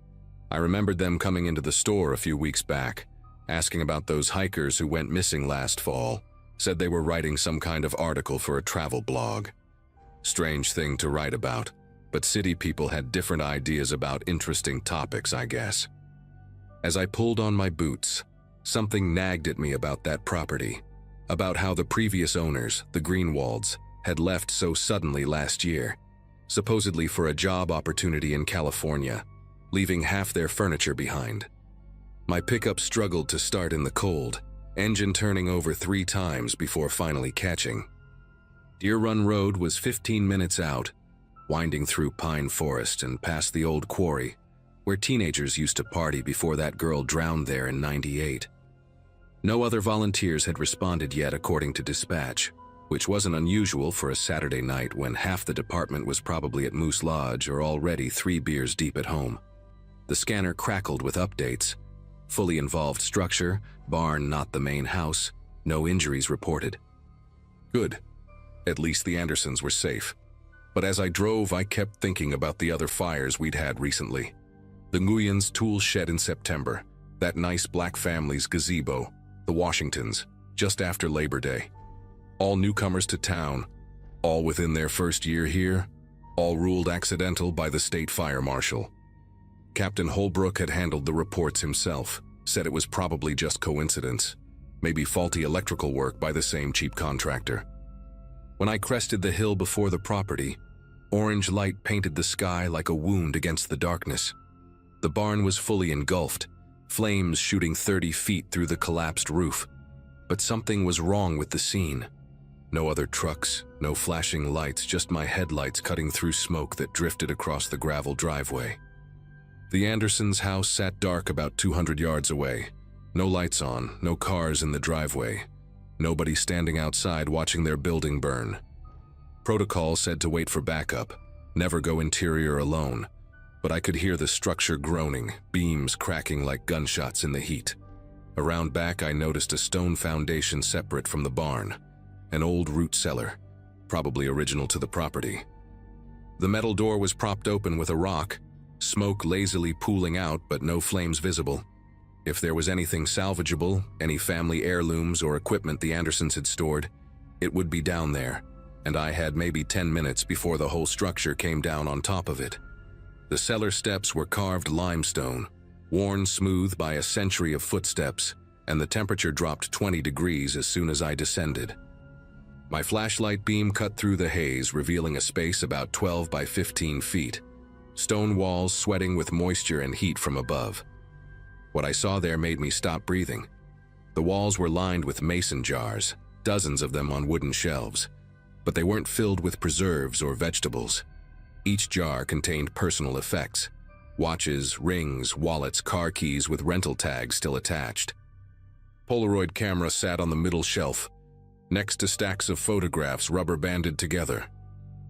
Speaker 1: I remembered them coming into the store a few weeks back, asking about those hikers who went missing last fall, said they were writing some kind of article for a travel blog. Strange thing to write about, but city people had different ideas about interesting topics, I guess. As I pulled on my boots, something nagged at me about that property, about how the previous owners, the Greenwalds, had left so suddenly last year, supposedly for a job opportunity in California, leaving half their furniture behind. My pickup struggled to start in the cold, engine turning over 3 times before finally catching. Deer Run Road was 15 minutes out, winding through pine forest and past the old quarry, where teenagers used to party before that girl drowned there in '98. No other volunteers had responded yet, according to dispatch, which wasn't unusual for a Saturday night when half the department was probably at Moose Lodge or already 3 beers deep at home. The scanner crackled with updates: fully involved structure, Barn, not the main house. No injuries reported. Good. At least the Andersons were safe. But as I drove, I kept thinking about the other fires we'd had recently. The Nguyens' tool shed in September, that nice black family's gazebo, the Washingtons, just after Labor Day. All newcomers to town, all within their first year here, all ruled accidental by the state fire marshal. Captain Holbrook had handled the reports himself, said it was probably just coincidence, maybe faulty electrical work by the same cheap contractor. When I crested the hill before the property, orange light painted the sky like a wound against the darkness. The barn was fully engulfed, flames shooting 30 feet through the collapsed roof. But something was wrong with the scene. No other trucks, no flashing lights, just my headlights cutting through smoke that drifted across the gravel driveway. The Andersons' house sat dark about 200 yards away. No lights on, no cars in the driveway. Nobody standing outside watching their building burn. Protocol said to wait for backup, never go interior alone. But I could hear the structure groaning, beams cracking like gunshots in the heat. Around back, I noticed a stone foundation separate from the barn. An old root cellar, probably original to the property. The metal door was propped open with a rock, smoke lazily pooling out but no flames visible. If there was anything salvageable, any family heirlooms or equipment the Andersons had stored, it would be down there, and I had maybe 10 minutes before the whole structure came down on top of it. The cellar steps were carved limestone, worn smooth by a century of footsteps, and the temperature dropped 20 degrees as soon as I descended. My flashlight beam cut through the haze, revealing a space about 12 by 15 feet. Stone walls sweating with moisture and heat from above. What I saw there made me stop breathing. The walls were lined with mason jars, dozens of them on wooden shelves, but they weren't filled with preserves or vegetables. Each jar contained personal effects: watches, rings, wallets, car keys with rental tags still attached. Polaroid camera sat on the middle shelf, next to stacks of photographs rubber banded together.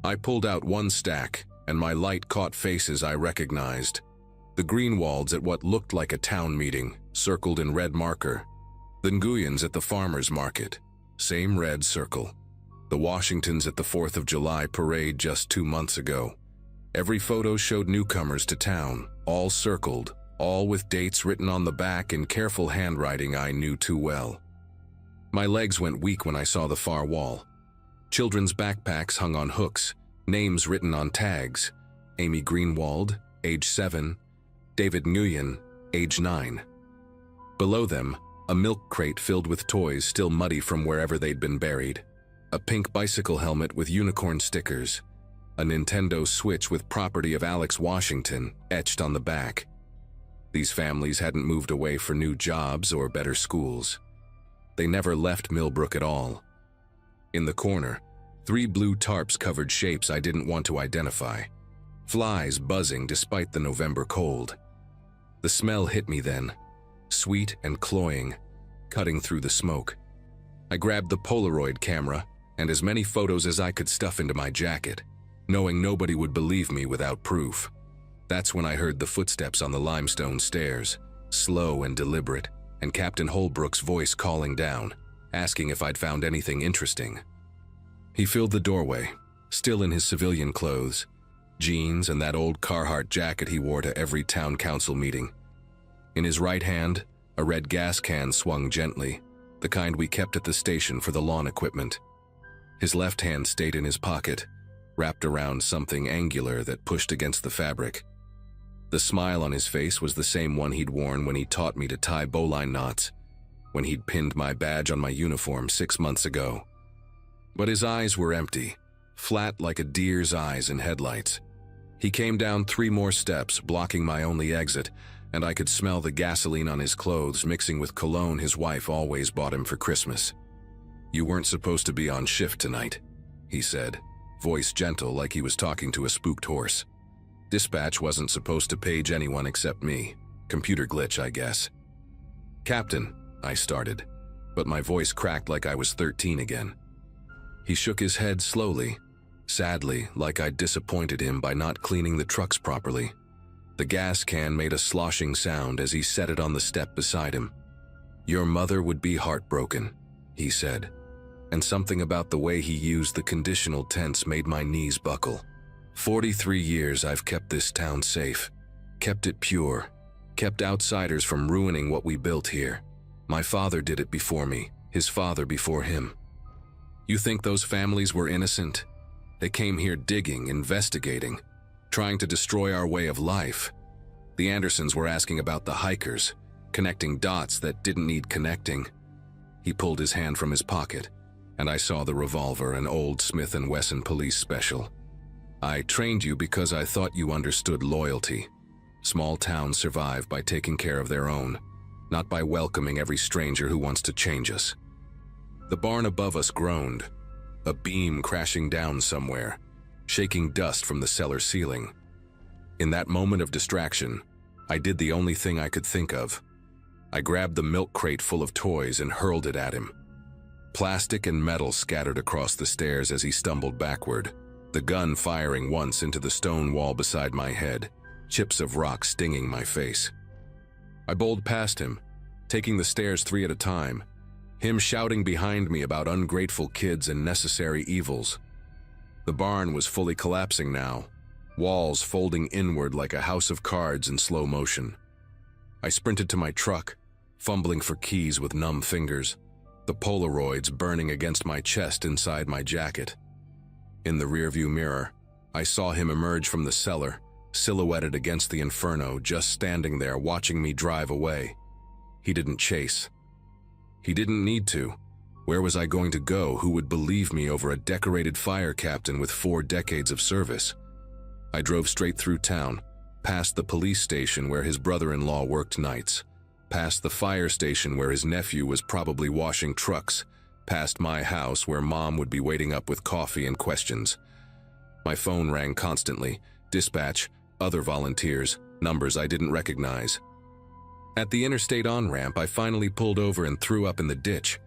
Speaker 1: I pulled out one stack, and my light caught faces I recognized. The Greenwalds at what looked like a town meeting, circled in red marker. The Nguyens at the farmer's market, same red circle. The Washingtons at the 4th of July parade just 2 months ago. Every photo showed newcomers to town, all circled, all with dates written on the back in careful handwriting I knew too well. My legs went weak when I saw the far wall. Children's backpacks hung on hooks, names written on tags: Amy Greenwald, age 7, David Nguyen, age 9. Below them, a milk crate filled with toys still muddy from wherever they'd been buried, a pink bicycle helmet with unicorn stickers, a Nintendo Switch with property of Alex Washington etched on the back. These families hadn't moved away for new jobs or better schools. They never left Millbrook at all. In the corner, 3 blue tarps covered shapes I didn't want to identify, flies buzzing despite the November cold. The smell hit me then, sweet and cloying, cutting through the smoke. I grabbed the Polaroid camera and as many photos as I could stuff into my jacket, knowing nobody would believe me without proof. That's when I heard the footsteps on the limestone stairs, slow and deliberate, and Captain Holbrook's voice calling down, asking if I'd found anything interesting. He filled the doorway, still in his civilian clothes, jeans and that old Carhartt jacket he wore to every town council meeting. In his right hand, a red gas can swung gently, the kind we kept at the station for the lawn equipment. His left hand stayed in his pocket, wrapped around something angular that pushed against the fabric. The smile on his face was the same one he'd worn when he taught me to tie bowline knots, when he'd pinned my badge on my uniform 6 months ago. But his eyes were empty, flat like a deer's eyes in headlights. He came down 3 more steps, blocking my only exit, and I could smell the gasoline on his clothes mixing with cologne his wife always bought him for Christmas. "You weren't supposed to be on shift tonight," he said, voice gentle like he was talking to a spooked horse. "Dispatch wasn't supposed to page anyone except me. Computer glitch, I guess." "Captain," I started, but my voice cracked like I was 13 again. He shook his head slowly, sadly, like I'd disappointed him by not cleaning the trucks properly. The gas can made a sloshing sound as he set it on the step beside him. "Your mother would be heartbroken," he said. And something about the way he used the conditional tense made my knees buckle. 43 years I've kept this town safe, kept it pure, kept outsiders from ruining what we built here. My father did it before me, his father before him. You think those families were innocent? They came here digging, investigating, trying to destroy our way of life. The Andersons were asking about the hikers, connecting dots that didn't need connecting. He pulled his hand from his pocket, and I saw the revolver, an old Smith & Wesson police special. "I trained you because I thought you understood loyalty. Small towns survive by taking care of their own, not by welcoming every stranger who wants to change us." The barn above us groaned, a beam crashing down somewhere, shaking dust from the cellar ceiling. In that moment of distraction, I did the only thing I could think of. I grabbed the milk crate full of toys and hurled it at him. Plastic and metal scattered across the stairs as he stumbled backward, the gun firing once into the stone wall beside my head, chips of rock stinging my face. I bowled past him, taking the stairs 3 at a time, him shouting behind me about ungrateful kids and necessary evils. The barn was fully collapsing now, walls folding inward like a house of cards in slow motion. I sprinted to my truck, fumbling for keys with numb fingers, the Polaroids burning against my chest inside my jacket. In the rearview mirror, I saw him emerge from the cellar, silhouetted against the inferno, just standing there watching me drive away. He didn't chase. He didn't need to. Where was I going to go? Who would believe me over a decorated fire captain with 4 decades of service? I drove straight through town, past the police station where his brother-in-law worked nights, past the fire station where his nephew was probably washing trucks, past my house where Mom would be waiting up with coffee and questions. My phone rang constantly, dispatch, other volunteers, numbers I didn't recognize. At the interstate on-ramp, I finally pulled over and threw up in the ditch,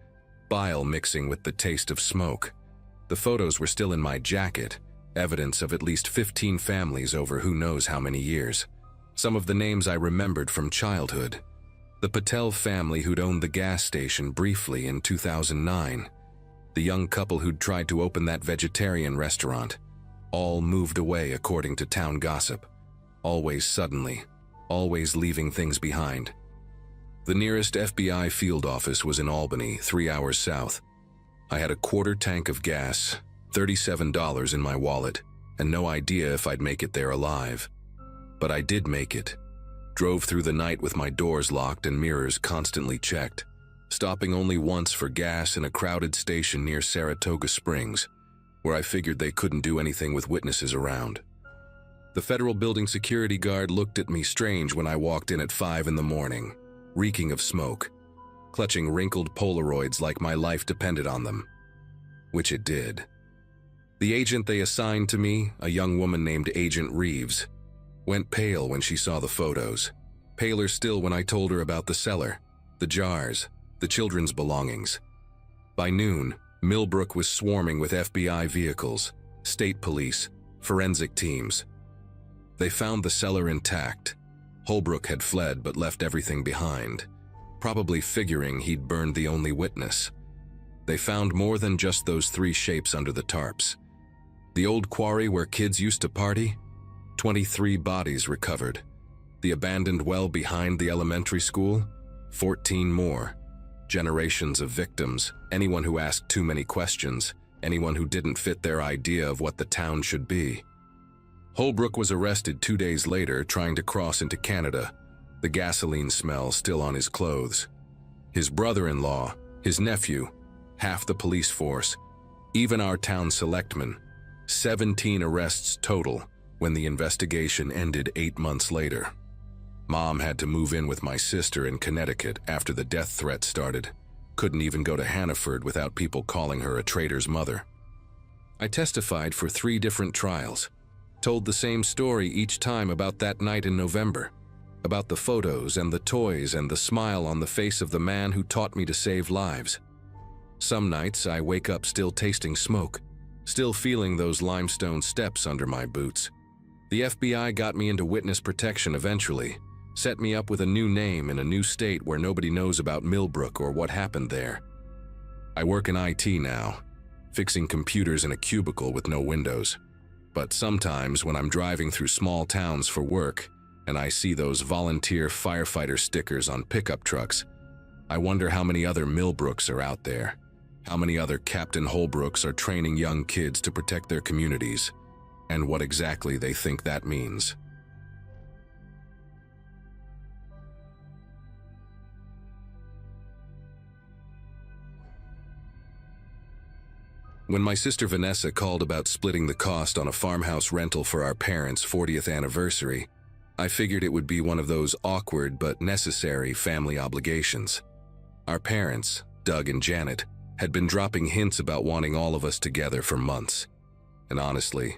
Speaker 1: bile mixing with the taste of smoke. The photos were still in my jacket, evidence of at least 15 families over who knows how many years. Some of the names I remembered from childhood. The Patel family who'd owned the gas station briefly in 2009. The young couple who'd tried to open that vegetarian restaurant. All moved away according to town gossip. Always suddenly, always leaving things behind. The nearest FBI field office was in Albany, 3 hours south. I had a quarter tank of gas, $37 in my wallet, and no idea if I'd make it there alive. But I did make it. Drove through the night with my doors locked and mirrors constantly checked, stopping only once for gas in a crowded station near Saratoga Springs, where I figured they couldn't do anything with witnesses around. The federal building security guard looked at me strange when I walked in at 5 in the morning, reeking of smoke, clutching wrinkled Polaroids like my life depended on them. Which it did. The agent they assigned to me, a young woman named Agent Reeves, went pale when she saw the photos. Paler still when I told her about the cellar, the jars, the children's belongings. By noon, Millbrook was swarming with FBI vehicles, state police, forensic teams. They found the cellar intact. Holbrook had fled but left everything behind, probably figuring he'd burned the only witness. They found more than just those 3 shapes under the tarps. The old quarry where kids used to party? 23 bodies recovered. The abandoned well behind the elementary school? 14 more. Generations of victims, anyone who asked too many questions, anyone who didn't fit their idea of what the town should be. Holbrook was arrested 2 days later trying to cross into Canada, the gasoline smell still on his clothes. His brother-in-law, his nephew, half the police force, even our town selectmen, 17 arrests total when the investigation ended 8 months later. Mom had to move in with my sister in Connecticut after the death threat started. Couldn't even go to Hannaford without people calling her a traitor's mother. I testified for 3 different trials. Told the same story each time about that night in November, about the photos and the toys and the smile on the face of the man who taught me to save lives. Some nights I wake up still tasting smoke, still feeling those limestone steps under my boots. The FBI got me into witness protection eventually, Set me up with a new name in a new state where nobody knows about Millbrook or what happened there. I work in IT now, fixing computers in a cubicle with no windows. But sometimes when I'm driving through small towns for work and I see those volunteer firefighter stickers on pickup trucks, I wonder how many other Millbrooks are out there. How many other Captain Holbrooks are training young kids to protect their communities, and what exactly they think that means. When my sister Vanessa called about splitting the cost on a farmhouse rental for our parents' 40th anniversary, I figured it would be one of those awkward but necessary family obligations. Our parents, Doug and Janet, had been dropping hints about wanting all of us together for months. And honestly,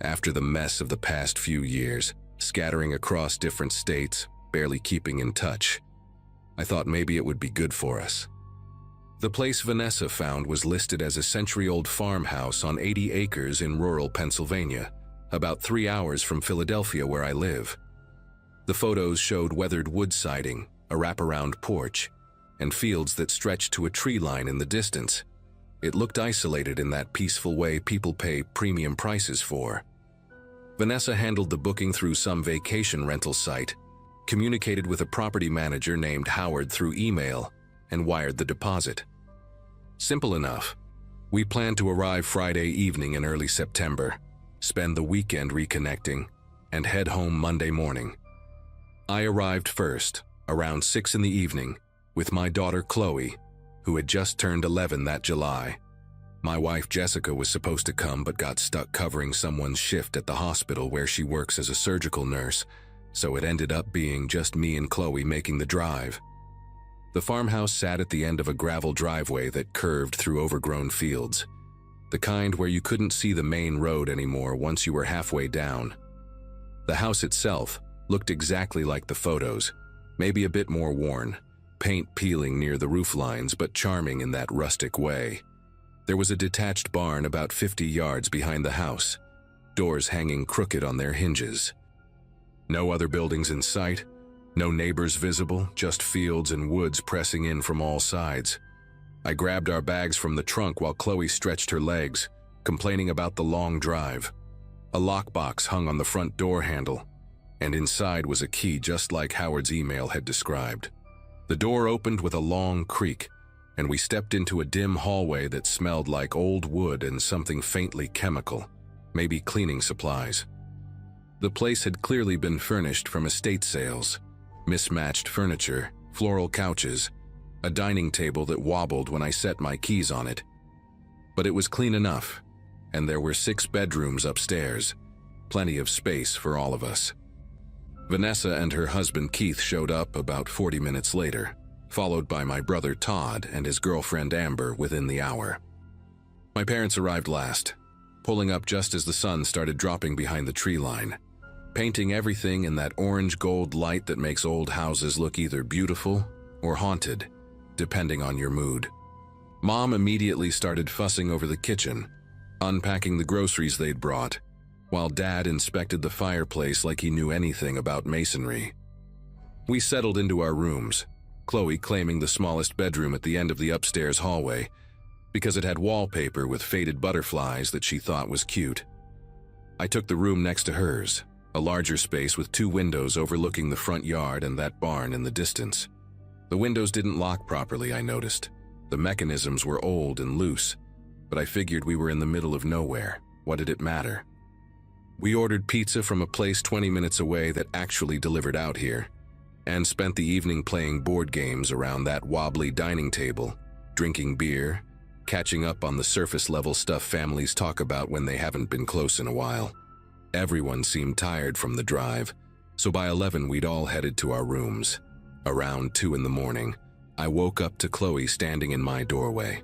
Speaker 1: after the mess of the past few years, scattering across different states, barely keeping in touch, I thought maybe it would be good for us. The place Vanessa found was listed as a century-old farmhouse on 80 acres in rural Pennsylvania, about 3 hours from Philadelphia where I live. The photos showed weathered wood siding, a wraparound porch, and fields that stretched to a tree line in the distance. It looked isolated in that peaceful way people pay premium prices for. Vanessa handled the booking through some vacation rental site, communicated with a property manager named Howard through email, and wired the deposit. Simple enough. We planned to arrive Friday evening in early September, spend the weekend reconnecting, and head home Monday morning. I arrived first, around 6 in the evening, with my daughter Chloe, who had just turned 11 that July. My wife Jessica was supposed to come but got stuck covering someone's shift at the hospital where she works as a surgical nurse, so it ended up being just me and Chloe making the drive. The farmhouse sat at the end of a gravel driveway that curved through overgrown fields, the kind where you couldn't see the main road anymore once you were halfway down. The house itself looked exactly like the photos, maybe a bit more worn, paint peeling near the roof lines but charming in that rustic way. There was a detached barn about 50 yards behind the house, doors hanging crooked on their hinges. No other buildings in sight, no neighbors visible, just fields and woods pressing in from all sides. I grabbed our bags from the trunk while Chloe stretched her legs, complaining about the long drive. A lockbox hung on the front door handle, and inside was a key just like Howard's email had described. The door opened with a long creak, and we stepped into a dim hallway that smelled like old wood and something faintly chemical, maybe cleaning supplies. The place had clearly been furnished from estate sales. Mismatched furniture, floral couches, a dining table that wobbled when I set my keys on it. But it was clean enough, and there were 6 bedrooms upstairs, plenty of space for all of us. Vanessa and her husband Keith showed up about 40 minutes later, followed by my brother Todd and his girlfriend Amber within the hour. My parents arrived last, pulling up just as the sun started dropping behind the tree line, painting everything in that orange-gold light that makes old houses look either beautiful or haunted, depending on your mood. Mom immediately started fussing over the kitchen, unpacking the groceries they'd brought, while Dad inspected the fireplace like he knew anything about masonry. We settled into our rooms, Chloe claiming the smallest bedroom at the end of the upstairs hallway because it had wallpaper with faded butterflies that she thought was cute. I took the room next to hers, a larger space with 2 windows overlooking the front yard and that barn in the distance. The windows didn't lock properly, I noticed. The mechanisms were old and loose, but I figured we were in the middle of nowhere. What did it matter? We ordered pizza from a place 20 minutes away that actually delivered out here, and spent the evening playing board games around that wobbly dining table, drinking beer, catching up on the surface-level stuff families talk about when they haven't been close in a while. Everyone seemed tired from the drive, so by 11 we'd all headed to our rooms. Around 2 in the morning, I woke up to Chloe standing in my doorway.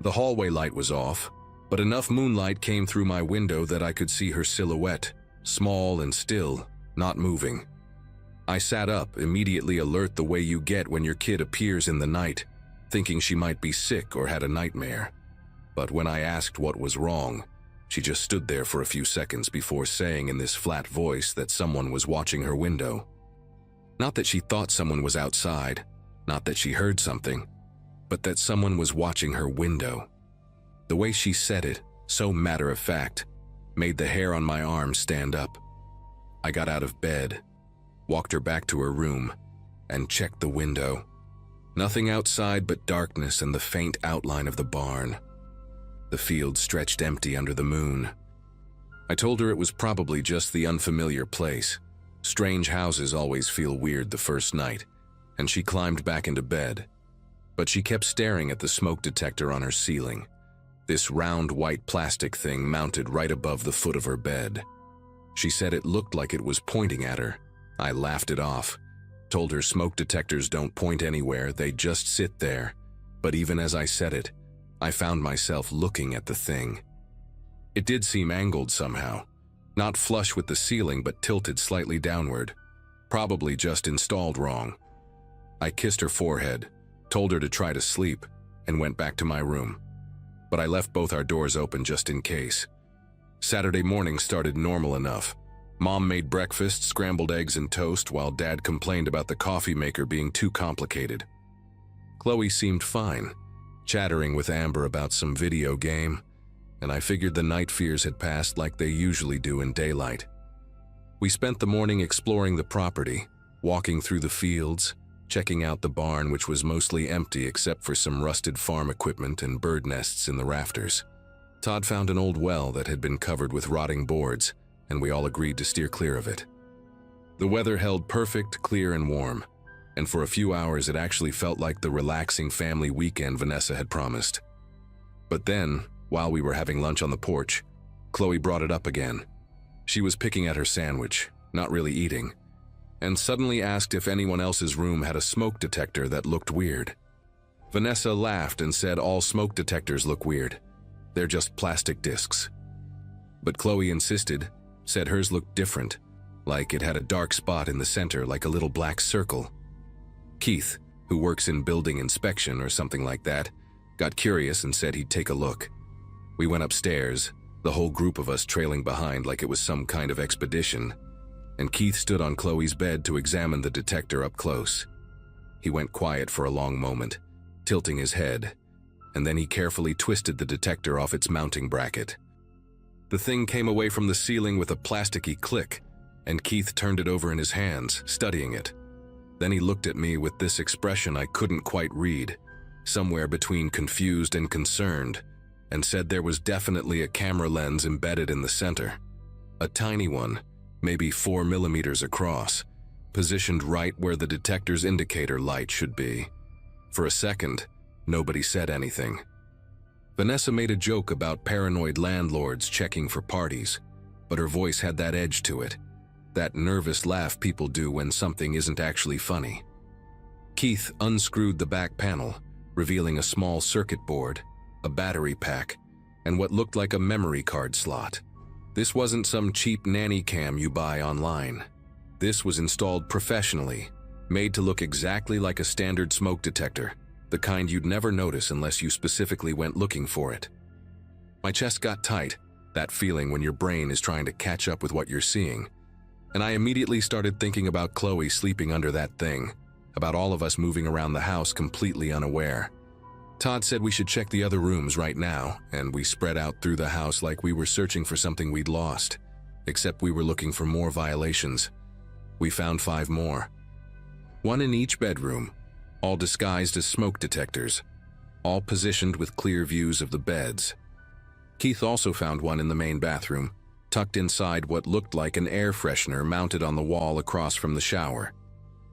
Speaker 1: The hallway light was off, but enough moonlight came through my window that I could see her silhouette, small and still, not moving. I sat up, immediately alert the way you get when your kid appears in the night, thinking she might be sick or had a nightmare. But when I asked what was wrong, she just stood there for a few seconds before saying in this flat voice that someone was watching her window. Not that she thought someone was outside, not that she heard something, but that someone was watching her window. The way she said it, so matter-of-fact, made the hair on my arm stand up. I got out of bed, walked her back to her room, and checked the window. Nothing outside but darkness and the faint outline of the barn. The field stretched empty under the moon. I told her it was probably just the unfamiliar place. Strange houses always feel weird the first night, and she climbed back into bed. But she kept staring at the smoke detector on her ceiling, this round white plastic thing mounted right above the foot of her bed. She said it looked like it was pointing at her. I laughed it off, told her smoke detectors don't point anywhere, they just sit there. But even as I said it, I found myself looking at the thing. It did seem angled somehow, not flush with the ceiling but tilted slightly downward, probably just installed wrong. I kissed her forehead, told her to try to sleep, and went back to my room. But I left both our doors open just in case. Saturday morning started normal enough. Mom made breakfast, scrambled eggs and toast, while Dad complained about the coffee maker being too complicated. Chloe seemed fine, chattering with Amber about some video game, and I figured the night fears had passed like they usually do in daylight. We spent the morning exploring the property, walking through the fields, checking out the barn, which was mostly empty except for some rusted farm equipment and bird nests in the rafters. Todd found an old well that had been covered with rotting boards, and we all agreed to steer clear of it. The weather held perfect, clear, and warm, and for a few hours it actually felt like the relaxing family weekend Vanessa had promised. But then, while we were having lunch on the porch, Chloe brought it up again. She was picking at her sandwich, not really eating, and suddenly asked if anyone else's room had a smoke detector that looked weird. Vanessa laughed and said all smoke detectors look weird. They're just plastic discs. But Chloe insisted, said hers looked different, like it had a dark spot in the center like a little black circle. Keith, who works in building inspection or something like that, got curious and said he'd take a look. We went upstairs, the whole group of us trailing behind like it was some kind of expedition, and Keith stood on Chloe's bed to examine the detector up close. He went quiet for a long moment, tilting his head, and then he carefully twisted the detector off its mounting bracket. The thing came away from the ceiling with a plasticky click, and Keith turned it over in his hands, studying it. Then he looked at me with this expression I couldn't quite read, somewhere between confused and concerned, and said there was definitely a camera lens embedded in the center. A tiny one, maybe 4 millimeters across, positioned right where the detector's indicator light should be. For a second, nobody said anything. Vanessa made a joke about paranoid landlords checking for parties, but her voice had that edge to it, that nervous laugh people do when something isn't actually funny. Keith unscrewed the back panel, revealing a small circuit board, a battery pack, and what looked like a memory card slot. This wasn't some cheap nanny cam you buy online. This was installed professionally, made to look exactly like a standard smoke detector, the kind you'd never notice unless you specifically went looking for it. My chest got tight, that feeling when your brain is trying to catch up with what you're seeing, and I immediately started thinking about Chloe sleeping under that thing, about all of us moving around the house completely unaware. Todd said we should check the other rooms right now, and we spread out through the house like we were searching for something we'd lost, except we were looking for more violations. We found 5 more. 1 in each bedroom, all disguised as smoke detectors, all positioned with clear views of the beds. Keith also found 1 in the main bathroom, tucked inside what looked like an air freshener mounted on the wall across from the shower.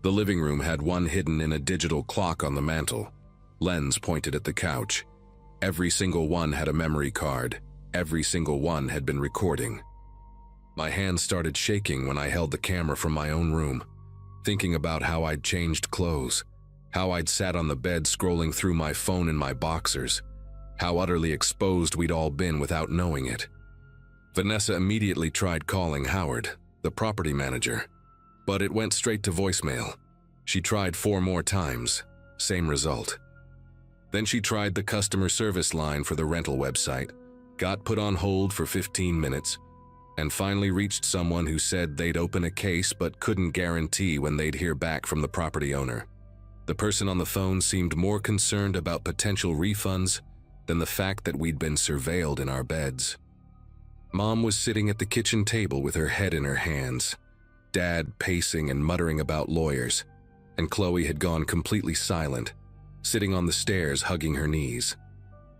Speaker 1: The living room had 1 hidden in a digital clock on the mantel, lens pointed at the couch. Every single one had a memory card. Every single one had been recording. My hands started shaking when I held the camera from my own room, thinking about how I'd changed clothes, how I'd sat on the bed scrolling through my phone in my boxers, how utterly exposed we'd all been without knowing it. Vanessa immediately tried calling Howard, the property manager, but it went straight to voicemail. She tried 4 more times, same result. Then she tried the customer service line for the rental website, got put on hold for 15 minutes, and finally reached someone who said they'd open a case but couldn't guarantee when they'd hear back from the property owner. The person on the phone seemed more concerned about potential refunds than the fact that we'd been surveilled in our beds. Mom was sitting at the kitchen table with her head in her hands, Dad pacing and muttering about lawyers, and Chloe had gone completely silent, sitting on the stairs hugging her knees.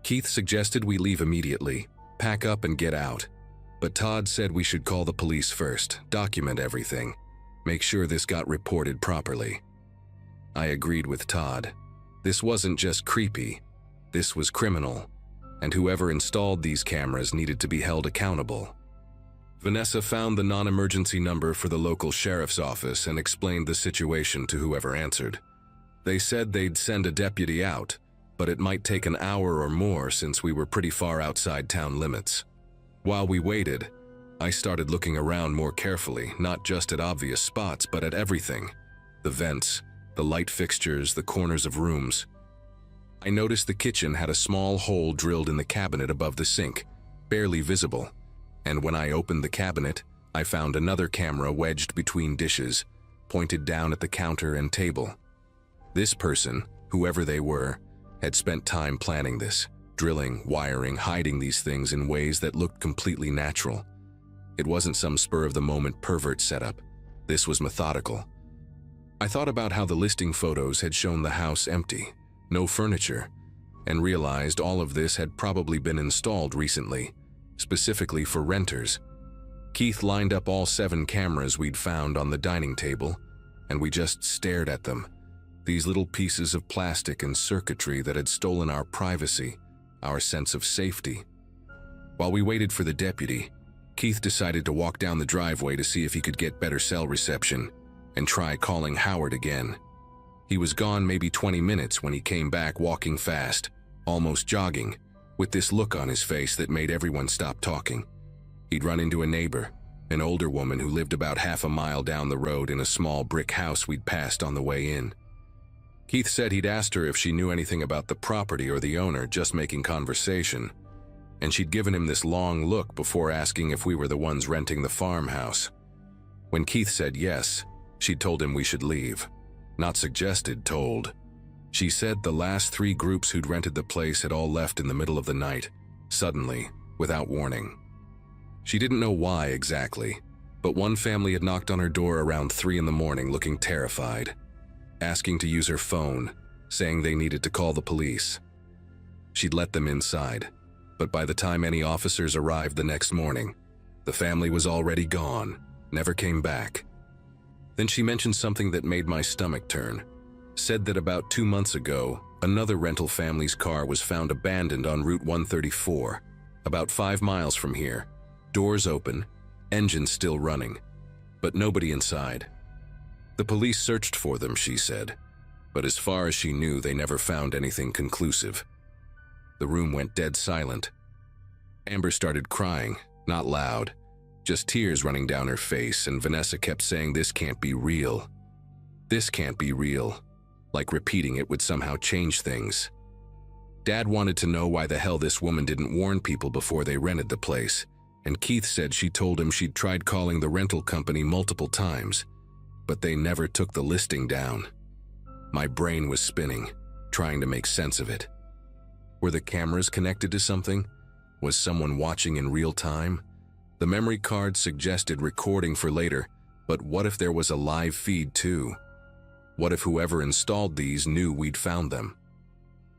Speaker 1: Keith suggested we leave immediately, pack up and get out, but Todd said we should call the police first, document everything, make sure this got reported properly. I agreed with Todd. This wasn't just creepy, this was criminal, and whoever installed these cameras needed to be held accountable. Vanessa found the non-emergency number for the local sheriff's office and explained the situation to whoever answered. They said they'd send a deputy out, but it might take an hour or more since we were pretty far outside town limits. While we waited, I started looking around more carefully, not just at obvious spots, but at everything. The vents, the light fixtures, the corners of rooms. I noticed the kitchen had a small hole drilled in the cabinet above the sink, barely visible, and when I opened the cabinet, I found another camera wedged between dishes, pointed down at the counter and table. This person, whoever they were, had spent time planning this, drilling, wiring, hiding these things in ways that looked completely natural. It wasn't some spur-of-the-moment pervert setup. This was methodical. I thought about how the listing photos had shown the house empty, no furniture, and realized all of this had probably been installed recently, specifically for renters. Keith lined up all 7 cameras we'd found on the dining table, and we just stared at them. These little pieces of plastic and circuitry that had stolen our privacy, our sense of safety. While we waited for the deputy, Keith decided to walk down the driveway to see if he could get better cell reception and try calling Howard again. He was gone maybe 20 minutes when he came back walking fast, almost jogging, with this look on his face that made everyone stop talking. He'd run into a neighbor, an older woman who lived about half a mile down the road in a small brick house we'd passed on the way in. Keith said he'd asked her if she knew anything about the property or the owner, just making conversation, and she'd given him this long look before asking if we were the ones renting the farmhouse. When Keith said yes, she'd told him we should leave. Not suggested, told. She said the last 3 groups who'd rented the place had all left in the middle of the night, suddenly, without warning. She didn't know why exactly, but one family had knocked on her door around 3 in the morning looking terrified, asking to use her phone, saying they needed to call the police. She'd let them inside, but by the time any officers arrived the next morning, the family was already gone, never came back. Then she mentioned something that made my stomach turn. Said that about 2 months ago, another rental family's car was found abandoned on Route 134, about 5 miles from here. Doors open, engine still running, but nobody inside. The police searched for them, she said, but as far as she knew, they never found anything conclusive. The room went dead silent. Amber started crying, not loud, just tears running down her face, and Vanessa kept saying, "This can't be real. This can't be real," like repeating it would somehow change things. Dad wanted to know why the hell this woman didn't warn people before they rented the place, and Keith said she told him she'd tried calling the rental company multiple times, but they never took the listing down. My brain was spinning, trying to make sense of it. Were the cameras connected to something? Was someone watching in real time? The memory card suggested recording for later, but what if there was a live feed too? What if whoever installed these knew we'd found them?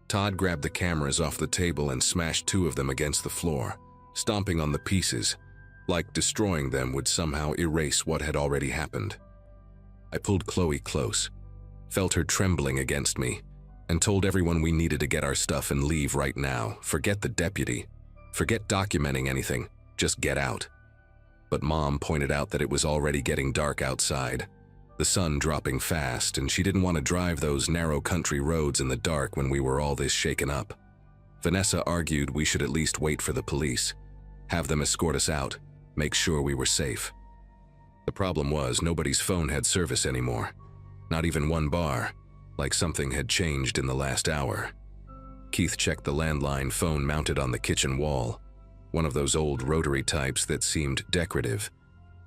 Speaker 1: Todd grabbed the cameras off the table and smashed 2 of them against the floor, stomping on the pieces, like destroying them would somehow erase what had already happened. I pulled Chloe close, felt her trembling against me, and told everyone we needed to get our stuff and leave right now. Forget the deputy. Forget documenting anything. Just get out. But Mom pointed out that it was already getting dark outside, the sun dropping fast, and she didn't want to drive those narrow country roads in the dark when we were all this shaken up. Vanessa argued we should at least wait for the police, have them escort us out, make sure we were safe. The problem was nobody's phone had service anymore, not even one bar, like something had changed in the last hour. Keith checked the landline phone mounted on the kitchen wall. one of those old rotary types that seemed decorative.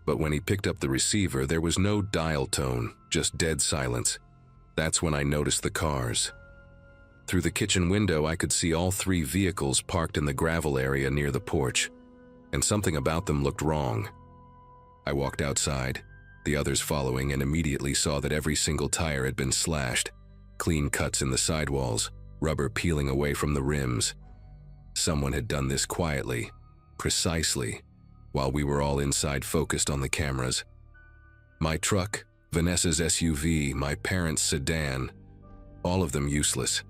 Speaker 1: But when he picked up the receiver, there was no dial tone, just dead silence. That's when I noticed the cars. Through the kitchen window, I could see all 3 vehicles parked in the gravel area near the porch, and something about them looked wrong. I walked outside, the others following, and immediately saw that every single tire had been slashed, clean cuts in the sidewalls, rubber peeling away from the rims. Someone had done this quietly, precisely, while we were all inside focused on the cameras. My truck, Vanessa's SUV, my parents' sedan, all of them useless.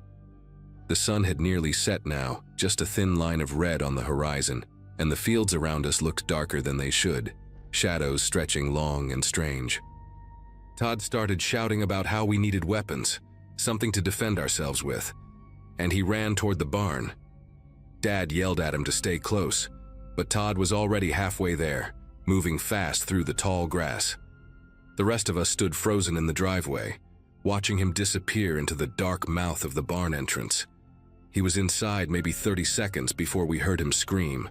Speaker 1: The sun had nearly set now, just a thin line of red on the horizon, and the fields around us looked darker than they should, shadows stretching long and strange. Todd started shouting about how we needed weapons, something to defend ourselves with, and he ran toward the barn. Dad yelled at him to stay close, but Todd was already halfway there, moving fast through the tall grass. The rest of us stood frozen in the driveway, watching him disappear into the dark mouth of the barn entrance. He was inside maybe 30 seconds before we heard him scream.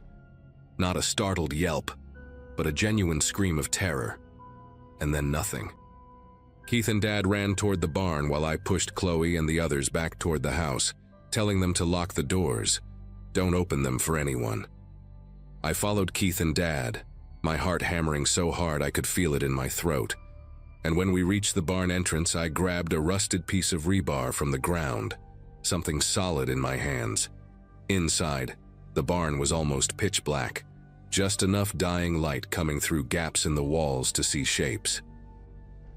Speaker 1: Not a startled yelp, but a genuine scream of terror. And then nothing. Keith and Dad ran toward the barn while I pushed Chloe and the others back toward the house, telling them to lock the doors. Don't open them for anyone. I followed Keith and Dad, my heart hammering so hard I could feel it in my throat. And when we reached the barn entrance, I grabbed a rusted piece of rebar from the ground, something solid in my hands. Inside, the barn was almost pitch black, just enough dying light coming through gaps in the walls to see shapes.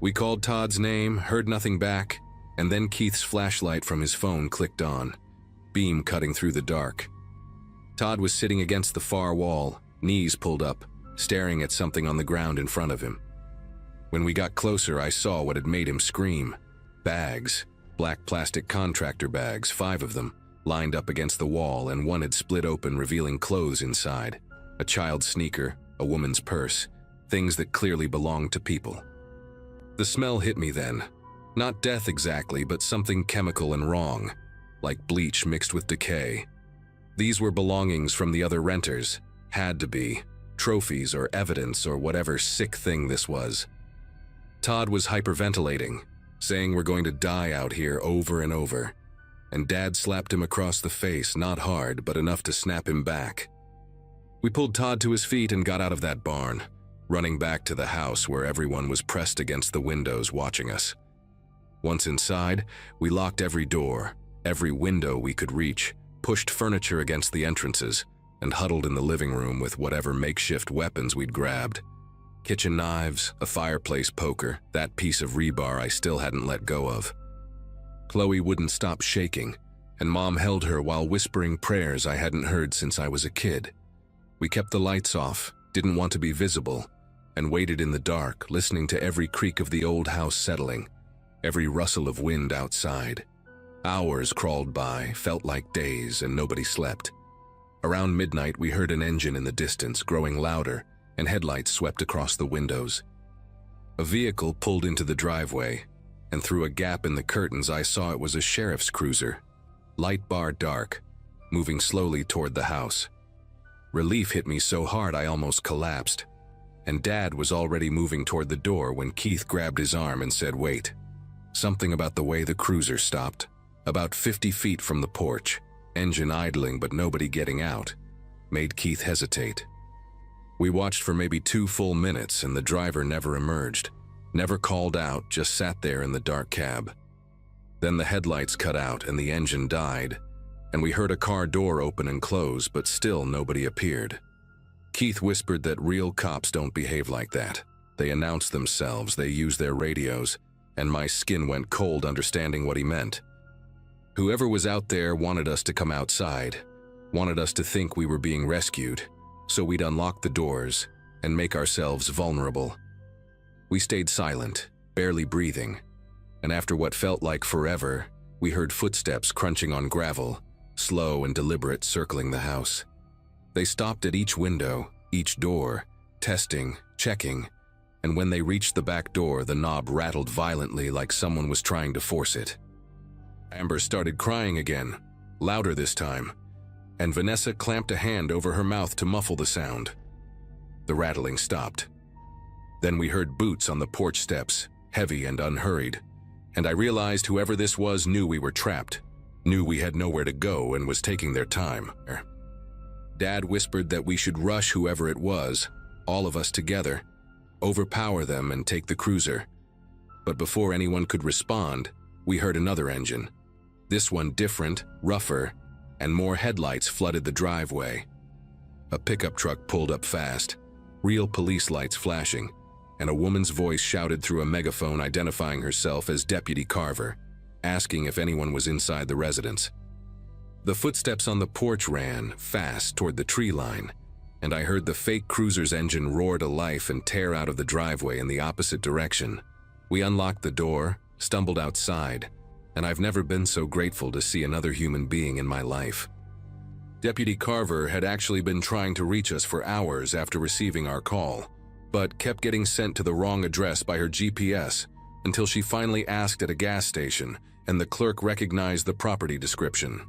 Speaker 1: We called Todd's name, heard nothing back, and then Keith's flashlight from his phone clicked on, beam cutting through the dark. Todd was sitting against the far wall, knees pulled up, staring at something on the ground in front of him. When we got closer, I saw what had made him scream. Bags, black plastic contractor bags, 5 of them, lined up against the wall, and one had split open, revealing clothes inside. A child's sneaker, a woman's purse, things that clearly belonged to people. The smell hit me then. Not death exactly, but something chemical and wrong, like bleach mixed with decay. These were belongings from the other renters, had to be, trophies or evidence or whatever sick thing this was. Todd was hyperventilating, saying we're going to die out here over and over, and Dad slapped him across the face, not hard, but enough to snap him back. We pulled Todd to his feet and got out of that barn, running back to the house where everyone was pressed against the windows watching us. Once inside, we locked every door, every window we could reach, pushed furniture against the entrances, and huddled in the living room with whatever makeshift weapons we'd grabbed. Kitchen knives, a fireplace poker, that piece of rebar I still hadn't let go of. Chloe wouldn't stop shaking, and Mom held her while whispering prayers I hadn't heard since I was a kid. We kept the lights off, didn't want to be visible, and waited in the dark, listening to every creak of the old house settling, every rustle of wind outside. Hours crawled by, felt like days, and nobody slept. Around midnight, we heard an engine in the distance, growing louder, and headlights swept across the windows. A vehicle pulled into the driveway, and through a gap in the curtains I saw it was a sheriff's cruiser, light bar dark, moving slowly toward the house. Relief hit me so hard I almost collapsed, and Dad was already moving toward the door when Keith grabbed his arm and said, "Wait." Something about the way the cruiser stopped, about 50 feet from the porch, engine idling but nobody getting out, made Keith hesitate. We watched for maybe 2 full minutes and the driver never emerged, never called out, just sat there in the dark cab. Then the headlights cut out and the engine died, and we heard a car door open and close, but still nobody appeared. Keith whispered that real cops don't behave like that. They announce themselves, they use their radios, and my skin went cold understanding what he meant. Whoever was out there wanted us to come outside, wanted us to think we were being rescued, so we'd unlock the doors and make ourselves vulnerable. We stayed silent, barely breathing, and after what felt like forever, we heard footsteps crunching on gravel, slow and deliberate, circling the house. They stopped at each window, each door, testing, checking, and when they reached the back door, the knob rattled violently like someone was trying to force it. Amber started crying again, louder this time, and Vanessa clamped a hand over her mouth to muffle the sound. The rattling stopped. Then we heard boots on the porch steps, heavy and unhurried, and I realized whoever this was knew we were trapped, knew we had nowhere to go and was taking their time. Dad whispered that we should rush whoever it was, all of us together, overpower them and take the cruiser. But before anyone could respond, we heard another engine. This one different, rougher, and more headlights flooded the driveway. A pickup truck pulled up fast, real police lights flashing, and a woman's voice shouted through a megaphone identifying herself as Deputy Carver, asking if anyone was inside the residence. The footsteps on the porch ran fast toward the tree line, and I heard the fake cruiser's engine roar to life and tear out of the driveway in the opposite direction. We unlocked the door, stumbled outside, and I've never been so grateful to see another human being in my life. Deputy Carver had actually been trying to reach us for hours after receiving our call, but kept getting sent to the wrong address by her GPS until she finally asked at a gas station and the clerk recognized the property description.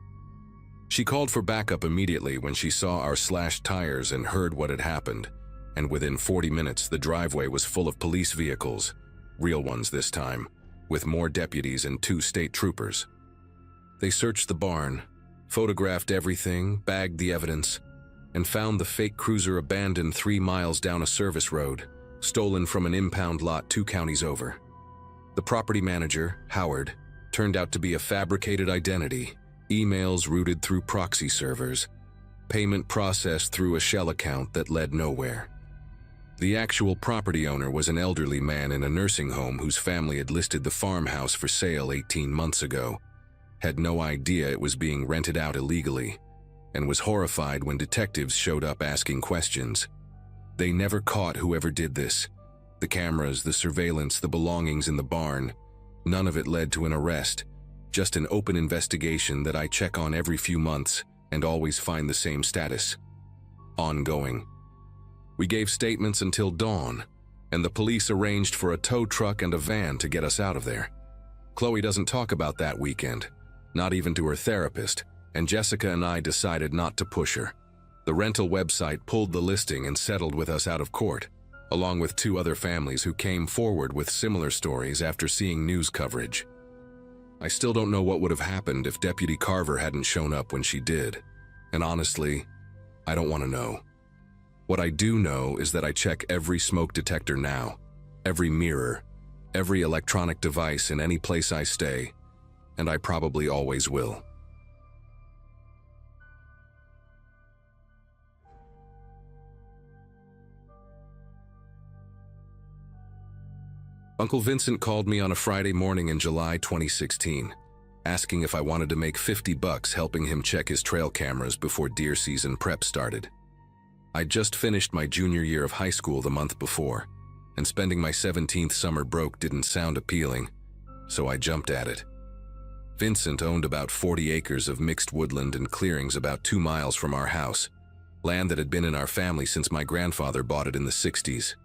Speaker 1: She called for backup immediately when she saw our slashed tires and heard what had happened, and within 40 minutes the driveway was full of police vehicles, real ones this time, with more deputies and 2 state troopers. They searched the barn, photographed everything, bagged the evidence, and found the fake cruiser abandoned 3 miles down a service road, stolen from an impound lot 2 counties over. The property manager, Howard, turned out to be a fabricated identity, emails routed through proxy servers, payment processed through a shell account that led nowhere. The actual property owner was an elderly man in a nursing home whose family had listed the farmhouse for sale 18 months ago, had no idea it was being rented out illegally, and was horrified when detectives showed up asking questions. They never caught whoever did this. The cameras, the surveillance, the belongings in the barn, none of it led to an arrest, just an open investigation that I check on every few months and always find the same status: ongoing. We gave statements until dawn, and the police arranged for a tow truck and a van to get us out of there. Chloe doesn't talk about that weekend, not even to her therapist, and Jessica and I decided not to push her. The rental website pulled the listing and settled with us out of court, along with 2 other families who came forward with similar stories after seeing news coverage. I still don't know what would have happened if Deputy Carver hadn't shown up when she did, and honestly, I don't want to know. What I do know is that I check every smoke detector now, every mirror, every electronic device in any place I stay, and I probably always will. Uncle Vincent called me on a Friday morning in July 2016, asking if I wanted to make $50 helping him check his trail cameras before deer season prep started. I'd just finished my junior year of high school the month before, and spending my 17th summer broke didn't sound appealing, so I jumped at it. Vincent owned about 40 acres of mixed woodland and clearings about 2 miles from our house, land that had been in our family since my grandfather bought it in the 60s.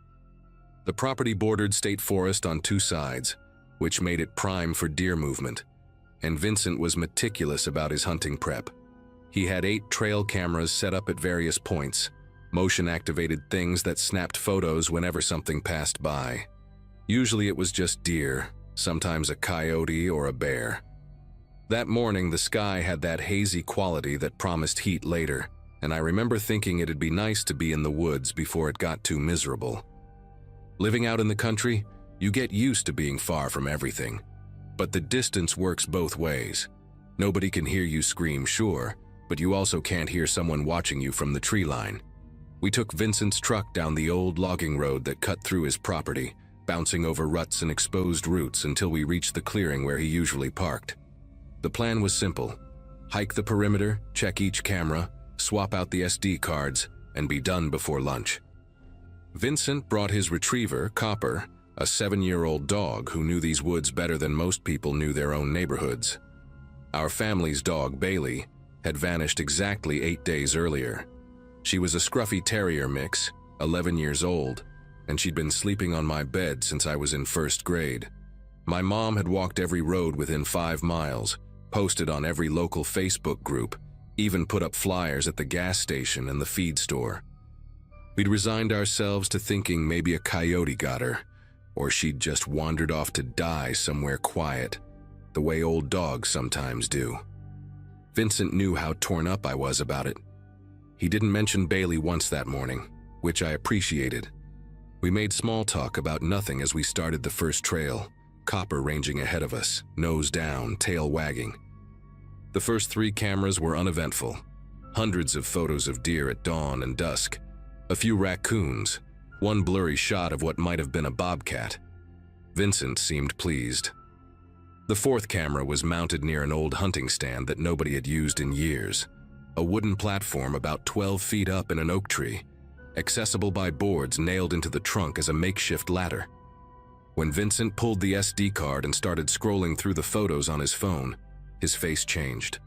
Speaker 1: The property bordered state forest on 2 sides, which made it prime for deer movement, and Vincent was meticulous about his hunting prep. He had 8 trail cameras set up at various points, motion-activated things that snapped photos whenever something passed by. Usually it was just deer, sometimes a coyote or a bear. That morning, the sky had that hazy quality that promised heat later, and I remember thinking it'd be nice to be in the woods before it got too miserable. Living out in the country, you get used to being far from everything. But the distance works both ways. Nobody can hear you scream, sure, but you also can't hear someone watching you from the tree line. We took Vincent's truck down the old logging road that cut through his property, bouncing over ruts and exposed roots until we reached the clearing where he usually parked. The plan was simple: hike the perimeter, check each camera, swap out the SD cards, and be done before lunch. Vincent brought his retriever, Copper, a 7-year-old dog who knew these woods better than most people knew their own neighborhoods. Our family's dog, Bailey, had vanished exactly 8 days earlier. She was a scruffy terrier mix, 11 years old, and she'd been sleeping on my bed since I was in 1st grade. My mom had walked every road within 5 miles, posted on every local Facebook group, even put up flyers at the gas station and the feed store. We'd resigned ourselves to thinking maybe a coyote got her, or she'd just wandered off to die somewhere quiet, the way old dogs sometimes do. Vincent knew how torn up I was about it. He didn't mention Bailey once that morning, which I appreciated. We made small talk about nothing as we started the first trail, Copper ranging ahead of us, nose down, tail wagging. The first 3 cameras were uneventful. Hundreds of photos of deer at dawn and dusk, a few raccoons, one blurry shot of what might have been a bobcat. Vincent seemed pleased. The 4th camera was mounted near an old hunting stand that nobody had used in years, a wooden platform about 12 feet up in an oak tree, accessible by boards nailed into the trunk as a makeshift ladder. When Vincent pulled the SD card and started scrolling through the photos on his phone, his face changed.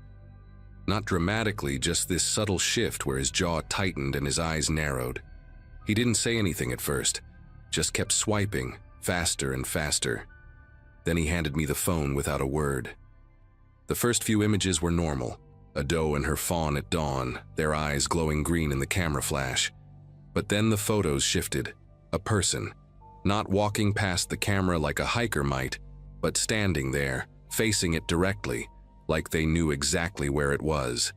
Speaker 1: Not dramatically, just this subtle shift where his jaw tightened and his eyes narrowed. He didn't say anything at first, just kept swiping, faster and faster. Then he handed me the phone without a word. The first few images were normal, a doe and her fawn at dawn, their eyes glowing green in the camera flash. But then the photos shifted. A person, not walking past the camera like a hiker might, but standing there, facing it directly, like they knew exactly where it was.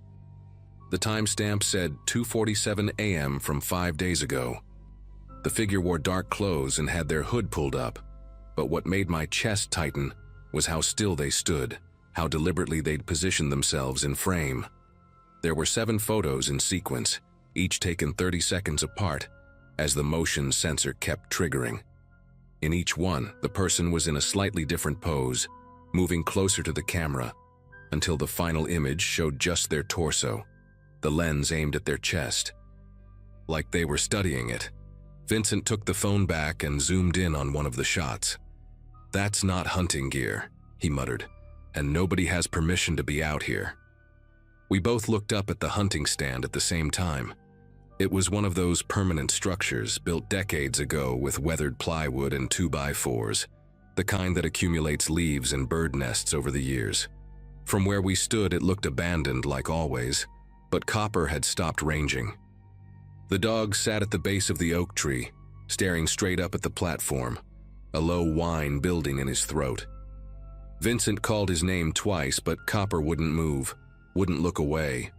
Speaker 1: The timestamp said 2:47 a.m. from 5 days ago. The figure wore dark clothes and had their hood pulled up, but what made my chest tighten was how still they stood, how deliberately they'd positioned themselves in frame. There were 7 photos in sequence, each taken 30 seconds apart, as the motion sensor kept triggering. In each one, the person was in a slightly different pose, moving closer to the camera, until the final image showed just their torso, the lens aimed at their chest. Like they were studying it, Vincent took the phone back and zoomed in on one of the shots. "That's not hunting gear," he muttered, "and nobody has permission to be out here." We both looked up at the hunting stand at the same time. It was one of those permanent structures built decades ago with weathered plywood and 2x4s, the kind that accumulates leaves and bird nests over the years. From where we stood, it looked abandoned like always, but Copper had stopped ranging. The dog sat at the base of the oak tree, staring straight up at the platform, a low whine building in his throat. Vincent called his name twice, but Copper wouldn't move, wouldn't look away.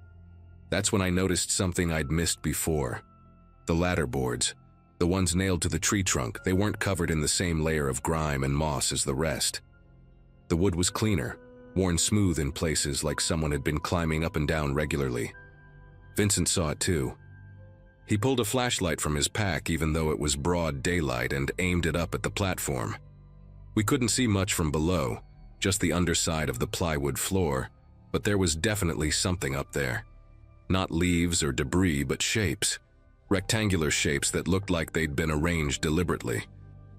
Speaker 1: That's when I noticed something I'd missed before. The ladder boards, the ones nailed to the tree trunk, they weren't covered in the same layer of grime and moss as the rest. The wood was cleaner, worn smooth in places like someone had been climbing up and down regularly. Vincent saw it too. He pulled a flashlight from his pack even though it was broad daylight and aimed it up at the platform. We couldn't see much from below, just the underside of the plywood floor, but there was definitely something up there. Not leaves or debris, but shapes. Rectangular shapes that looked like they'd been arranged deliberately.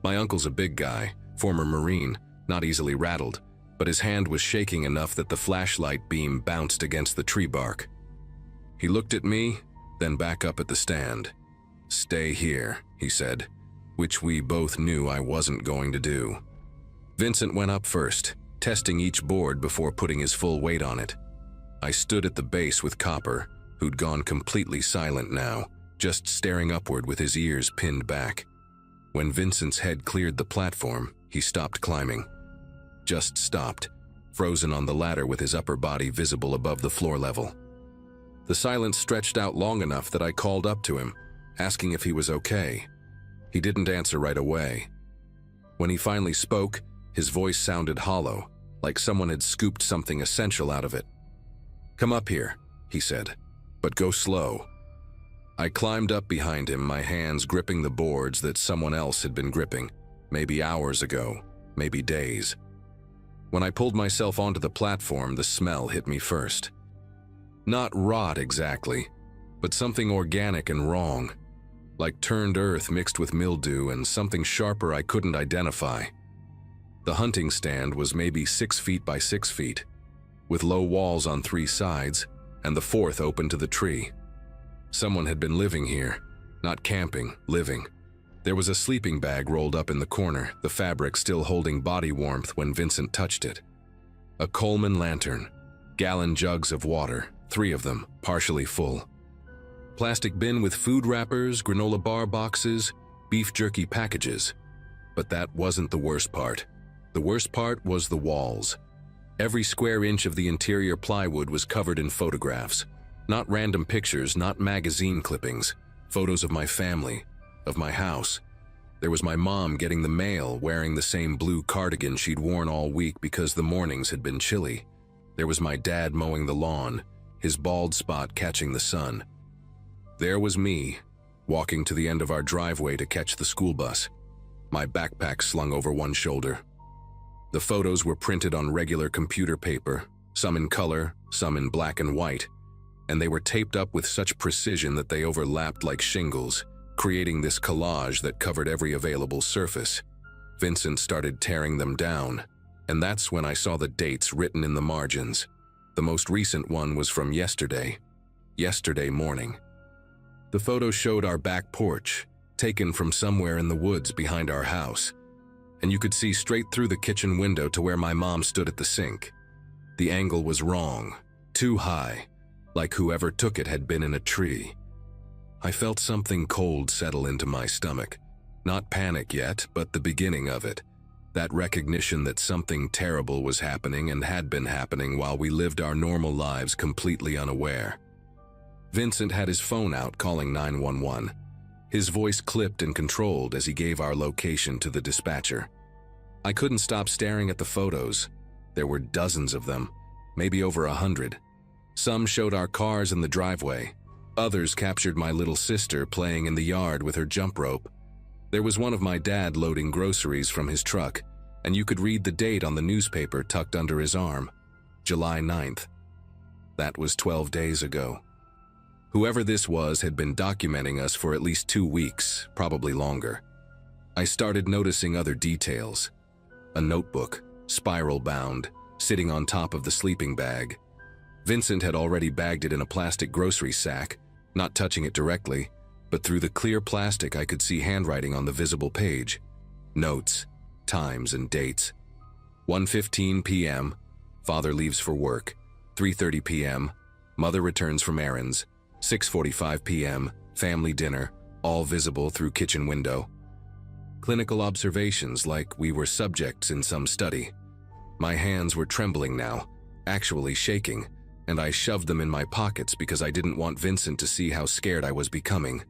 Speaker 1: My uncle's a big guy, former Marine, not easily rattled, but his hand was shaking enough that the flashlight beam bounced against the tree bark. He looked at me, then back up at the stand. "Stay here," he said, which we both knew I wasn't going to do. Vincent went up first, testing each board before putting his full weight on it. I stood at the base with Copper, who'd gone completely silent now, just staring upward with his ears pinned back. When Vincent's head cleared the platform, he stopped climbing. Just stopped, frozen on the ladder with his upper body visible above the floor level. The silence stretched out long enough that I called up to him, asking if he was okay. He didn't answer right away. When he finally spoke, his voice sounded hollow, like someone had scooped something essential out of it. "Come up here," he said, "but go slow." I climbed up behind him, my hands gripping the boards that someone else had been gripping, maybe hours ago, maybe days. When I pulled myself onto the platform, the smell hit me first. Not rot exactly, but something organic and wrong, like turned earth mixed with mildew and something sharper I couldn't identify. The hunting stand was maybe 6 feet by 6 feet, with low walls on 3 sides, and the 4th open to the tree. Someone had been living here, not camping, living. There was a sleeping bag rolled up in the corner, the fabric still holding body warmth when Vincent touched it. A Coleman lantern, gallon jugs of water, 3 of them, partially full. Plastic bin with food wrappers, granola bar boxes, beef jerky packages. But that wasn't the worst part. The worst part was the walls. Every square inch of the interior plywood was covered in photographs. Not random pictures, not magazine clippings. Photos of my family, of my house. There was my mom getting the mail, wearing the same blue cardigan she'd worn all week because the mornings had been chilly. There was my dad mowing the lawn, his bald spot catching the sun. There was me, walking to the end of our driveway to catch the school bus, my backpack slung over one shoulder. The photos were printed on regular computer paper, some in color, some in black and white, and they were taped up with such precision that they overlapped like shingles, creating this collage that covered every available surface. Vincent started tearing them down, and that's when I saw the dates written in the margins. The most recent one was from yesterday morning. The photo showed our back porch, taken from somewhere in the woods behind our house, and you could see straight through the kitchen window to where my mom stood at the sink. The angle was wrong, too high, like whoever took it had been in a tree. I felt something cold settle into my stomach. Not panic yet, but the beginning of it. That recognition that something terrible was happening and had been happening while we lived our normal lives completely unaware. Vincent had his phone out calling 911. His voice clipped and controlled as he gave our location to the dispatcher. I couldn't stop staring at the photos. There were dozens of them, maybe over 100. Some showed our cars in the driveway. Others captured my little sister playing in the yard with her jump rope. There was one of my dad loading groceries from his truck, and you could read the date on the newspaper tucked under his arm, July 9th. That was 12 days ago. Whoever this was had been documenting us for at least 2 weeks, probably longer. I started noticing other details. A notebook, spiral-bound, sitting on top of the sleeping bag. Vincent had already bagged it in a plastic grocery sack, not touching it directly, but through the clear plastic I could see handwriting on the visible page. Notes, times and dates. 1:15 p.m., father leaves for work. 3:30 p.m., mother returns from errands. 6:45 p.m., family dinner, all visible through kitchen window. Clinical observations like we were subjects in some study. My hands were trembling now, actually shaking, and I shoved them in my pockets because I didn't want Vincent to see how scared I was becoming.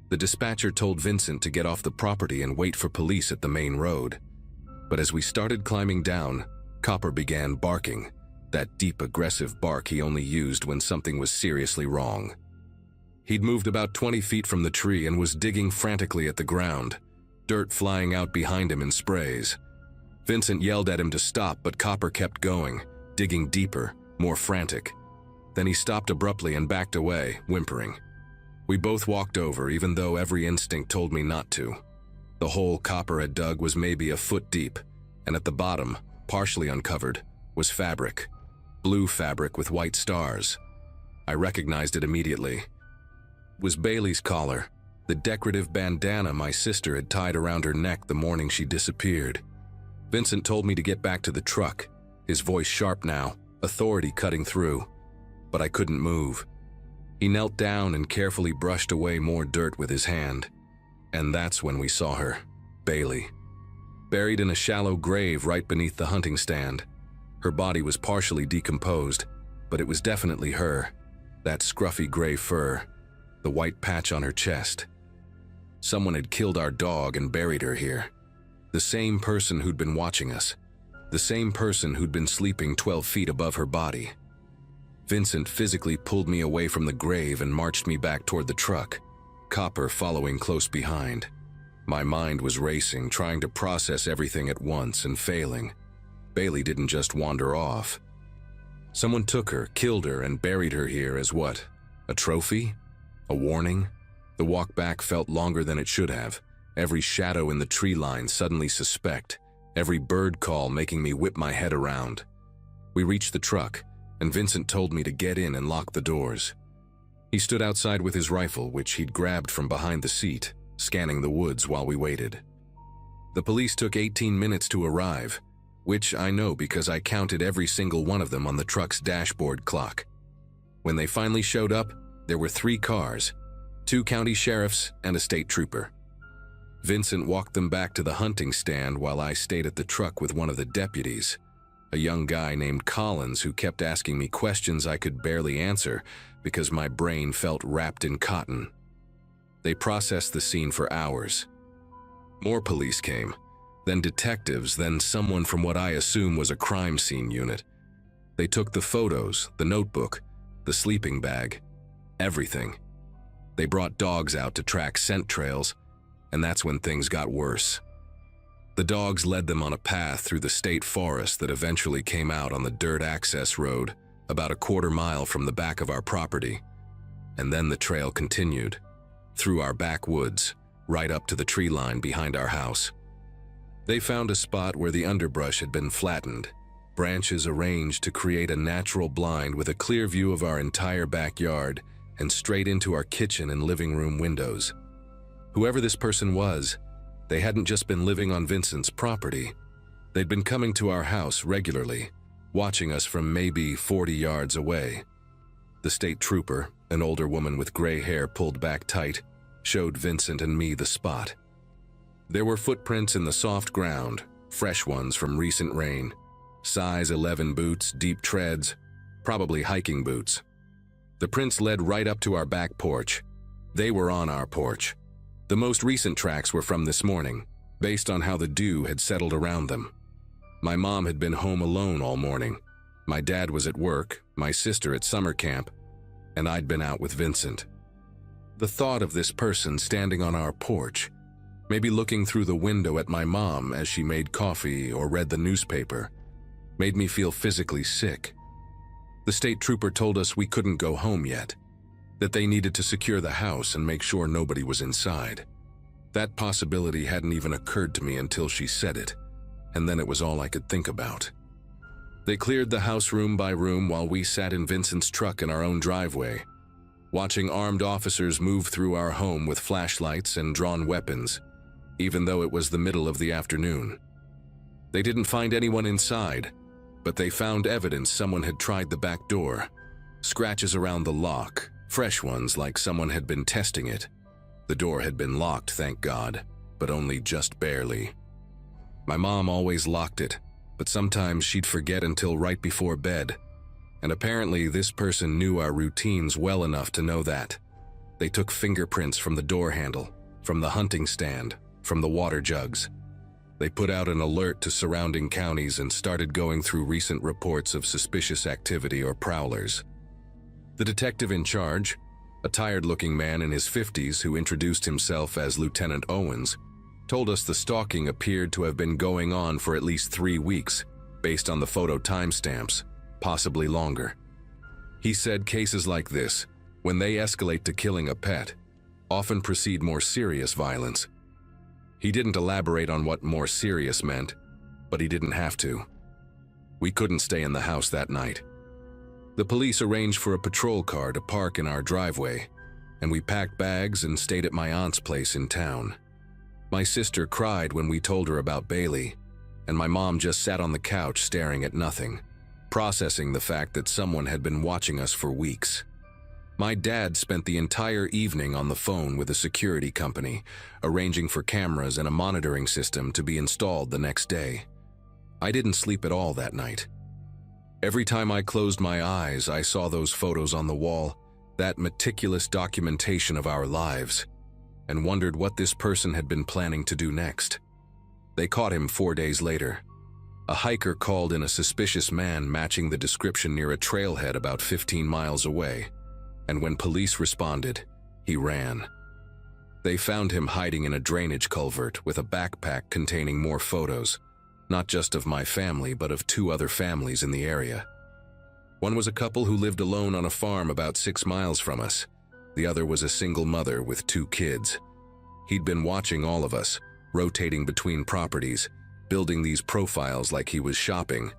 Speaker 1: The dispatcher told Vincent to get off the property and wait for police at the main road. But as we started climbing down, Copper began barking, that deep, aggressive bark he only used when something was seriously wrong. He'd moved about 20 feet from the tree and was digging frantically at the ground, dirt flying out behind him in sprays. Vincent yelled at him to stop, but Copper kept going, digging deeper, more frantic. Then he stopped abruptly and backed away, whimpering. We both walked over, even though every instinct told me not to. The hole Copper had dug was maybe a foot deep, and at the bottom, partially uncovered, was fabric. Blue fabric with white stars. I recognized it immediately. It was Bailey's collar, the decorative bandana my sister had tied around her neck the morning she disappeared. Vincent told me to get back to the truck, his voice sharp now, authority cutting through. But I couldn't move. He knelt down and carefully brushed away more dirt with his hand. And that's when we saw her, Bailey. Buried in a shallow grave right beneath the hunting stand. Her body was partially decomposed, but it was definitely her. That scruffy gray fur, the white patch on her chest. Someone had killed our dog and buried her here. The same person who'd been watching us. The same person who'd been sleeping 12 feet above her body. Vincent physically pulled me away from the grave and marched me back toward the truck, Copper following close behind. My mind was racing, trying to process everything at once and failing. Bailey didn't just wander off. Someone took her, killed her, and buried her here as what? A trophy? A warning? The walk back felt longer than it should have. Every shadow in the tree line suddenly suspect. Every bird call making me whip my head around. We reached the truck, and Vincent told me to get in and lock the doors. He stood outside with his rifle, which he'd grabbed from behind the seat, scanning the woods while we waited. The police took 18 minutes to arrive, which I know because I counted every single one of them on the truck's dashboard clock. When they finally showed up, there were 3 cars, 2 county sheriffs and a state trooper. Vincent walked them back to the hunting stand while I stayed at the truck with one of the deputies, a young guy named Collins who kept asking me questions I could barely answer because my brain felt wrapped in cotton. They processed the scene for hours. More police came, then detectives, then someone from what I assume was a crime scene unit. They took the photos, the notebook, the sleeping bag, everything. They brought dogs out to track scent trails, and that's when things got worse. The dogs led them on a path through the state forest that eventually came out on the dirt access road about a quarter mile from the back of our property. And then the trail continued, through our backwoods, right up to the tree line behind our house. They found a spot where the underbrush had been flattened, branches arranged to create a natural blind with a clear view of our entire backyard and straight into our kitchen and living room windows. Whoever this person was, they hadn't just been living on Vincent's property. They'd been coming to our house regularly, watching us from maybe 40 yards away. The state trooper, an older woman with gray hair pulled back tight, showed Vincent and me the spot. There were footprints in the soft ground, fresh ones from recent rain. Size 11 boots, deep treads, probably hiking boots. The prints led right up to our back porch. They were on our porch. The most recent tracks were from this morning, based on how the dew had settled around them. My mom had been home alone all morning. My dad was at work, my sister at summer camp, and I'd been out with Vincent. The thought of this person standing on our porch, maybe looking through the window at my mom as she made coffee or read the newspaper, made me feel physically sick. The state trooper told us we couldn't go home yet, that they needed to secure the house and make sure nobody was inside. That possibility hadn't even occurred to me until she said it, and then it was all I could think about. They cleared the house room by room while we sat in Vincent's truck in our own driveway, watching armed officers move through our home with flashlights and drawn weapons, even though it was the middle of the afternoon. They didn't find anyone inside, but they found evidence someone had tried the back door. Scratches around the lock, fresh ones like someone had been testing it. The door had been locked, thank God, but only just barely. My mom always locked it, but sometimes she'd forget until right before bed. And apparently this person knew our routines well enough to know that. They took fingerprints from the door handle, from the hunting stand, from the water jugs. They put out an alert to surrounding counties and started going through recent reports of suspicious activity or prowlers. The detective in charge, a tired-looking man in his 50s who introduced himself as Lieutenant Owens, told us the stalking appeared to have been going on for at least 3 weeks, based on the photo timestamps, possibly longer. He said cases like this, when they escalate to killing a pet, often precede more serious violence. He didn't elaborate on what more serious meant, but he didn't have to. We couldn't stay in the house that night. The police arranged for a patrol car to park in our driveway, and we packed bags and stayed at my aunt's place in town. My sister cried when we told her about Bailey, and my mom just sat on the couch staring at nothing, processing the fact that someone had been watching us for weeks. My dad spent the entire evening on the phone with a security company, arranging for cameras and a monitoring system to be installed the next day. I didn't sleep at all that night. Every time I closed my eyes, I saw those photos on the wall, that meticulous documentation of our lives, and wondered what this person had been planning to do next. They caught him 4 days later. A hiker called in a suspicious man matching the description near a trailhead about 15 miles away, and when police responded, he ran. They found him hiding in a drainage culvert with a backpack containing more photos, not just of my family but of 2 other families in the area. One was a couple who lived alone on a farm about 6 miles from us. The other was a single mother with 2 kids. He'd been watching all of us, rotating between properties, building these profiles like he was shopping.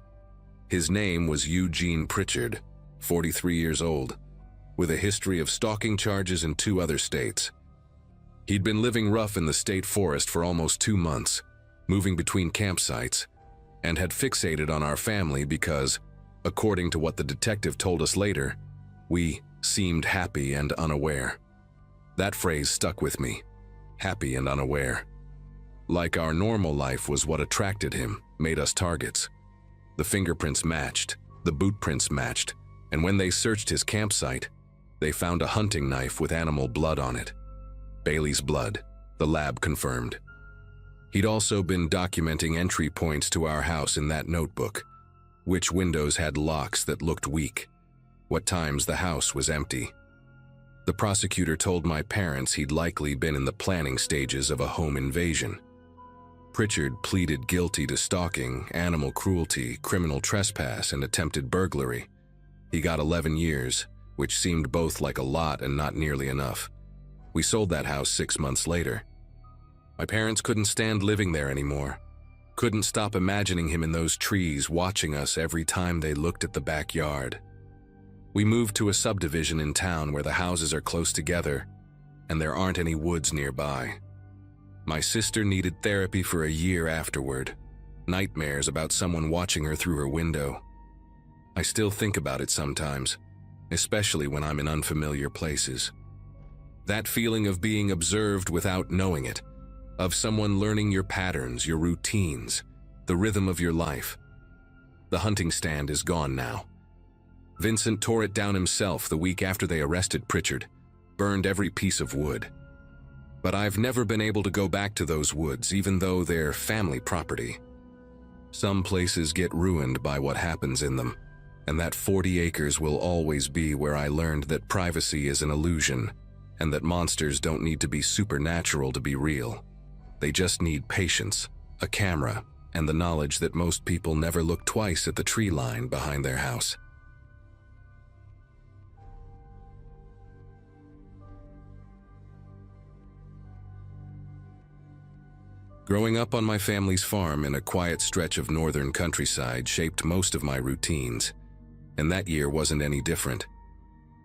Speaker 1: His name was Eugene Pritchard, 43 years old, with a history of stalking charges in 2 other states. He'd been living rough in the state forest for almost 2 months, moving between campsites, and had fixated on our family because, according to what the detective told us later, We seemed happy and unaware. That phrase stuck with me, happy and unaware. Like our normal life was what attracted him, made us targets. The fingerprints matched, the boot prints matched, and when they searched his campsite, they found a hunting knife with animal blood on it. Bailey's blood, the lab confirmed. He'd also been documenting entry points to our house in that notebook. Which windows had locks that looked weak. What times the house was empty. The prosecutor told my parents he'd likely been in the planning stages of a home invasion. Pritchard pleaded guilty to stalking, animal cruelty, criminal trespass, and attempted burglary. He got 11 years, which seemed both like a lot and not nearly enough. We sold that house 6 months later. My parents couldn't stand living there anymore. Couldn't stop imagining him in those trees watching us every time they looked at the backyard. We moved to a subdivision in town where the houses are close together, and there aren't any woods nearby. My sister needed therapy for a year afterward. Nightmares about someone watching her through her window. I still think about it sometimes, especially when I'm in unfamiliar places. That feeling of being observed without knowing it, of someone learning your patterns, your routines, the rhythm of your life. The hunting stand is gone now. Vincent tore it down himself the week after they arrested Pritchard, burned every piece of wood. But I've never been able to go back to those woods, even though they're family property. Some places get ruined by what happens in them, and that 40 acres will always be where I learned that privacy is an illusion, and that monsters don't need to be supernatural to be real. They just need patience, a camera, and the knowledge that most people never look twice at the tree line behind their house. Growing up on my family's farm in a quiet stretch of northern countryside shaped most of my routines, and that year wasn't any different.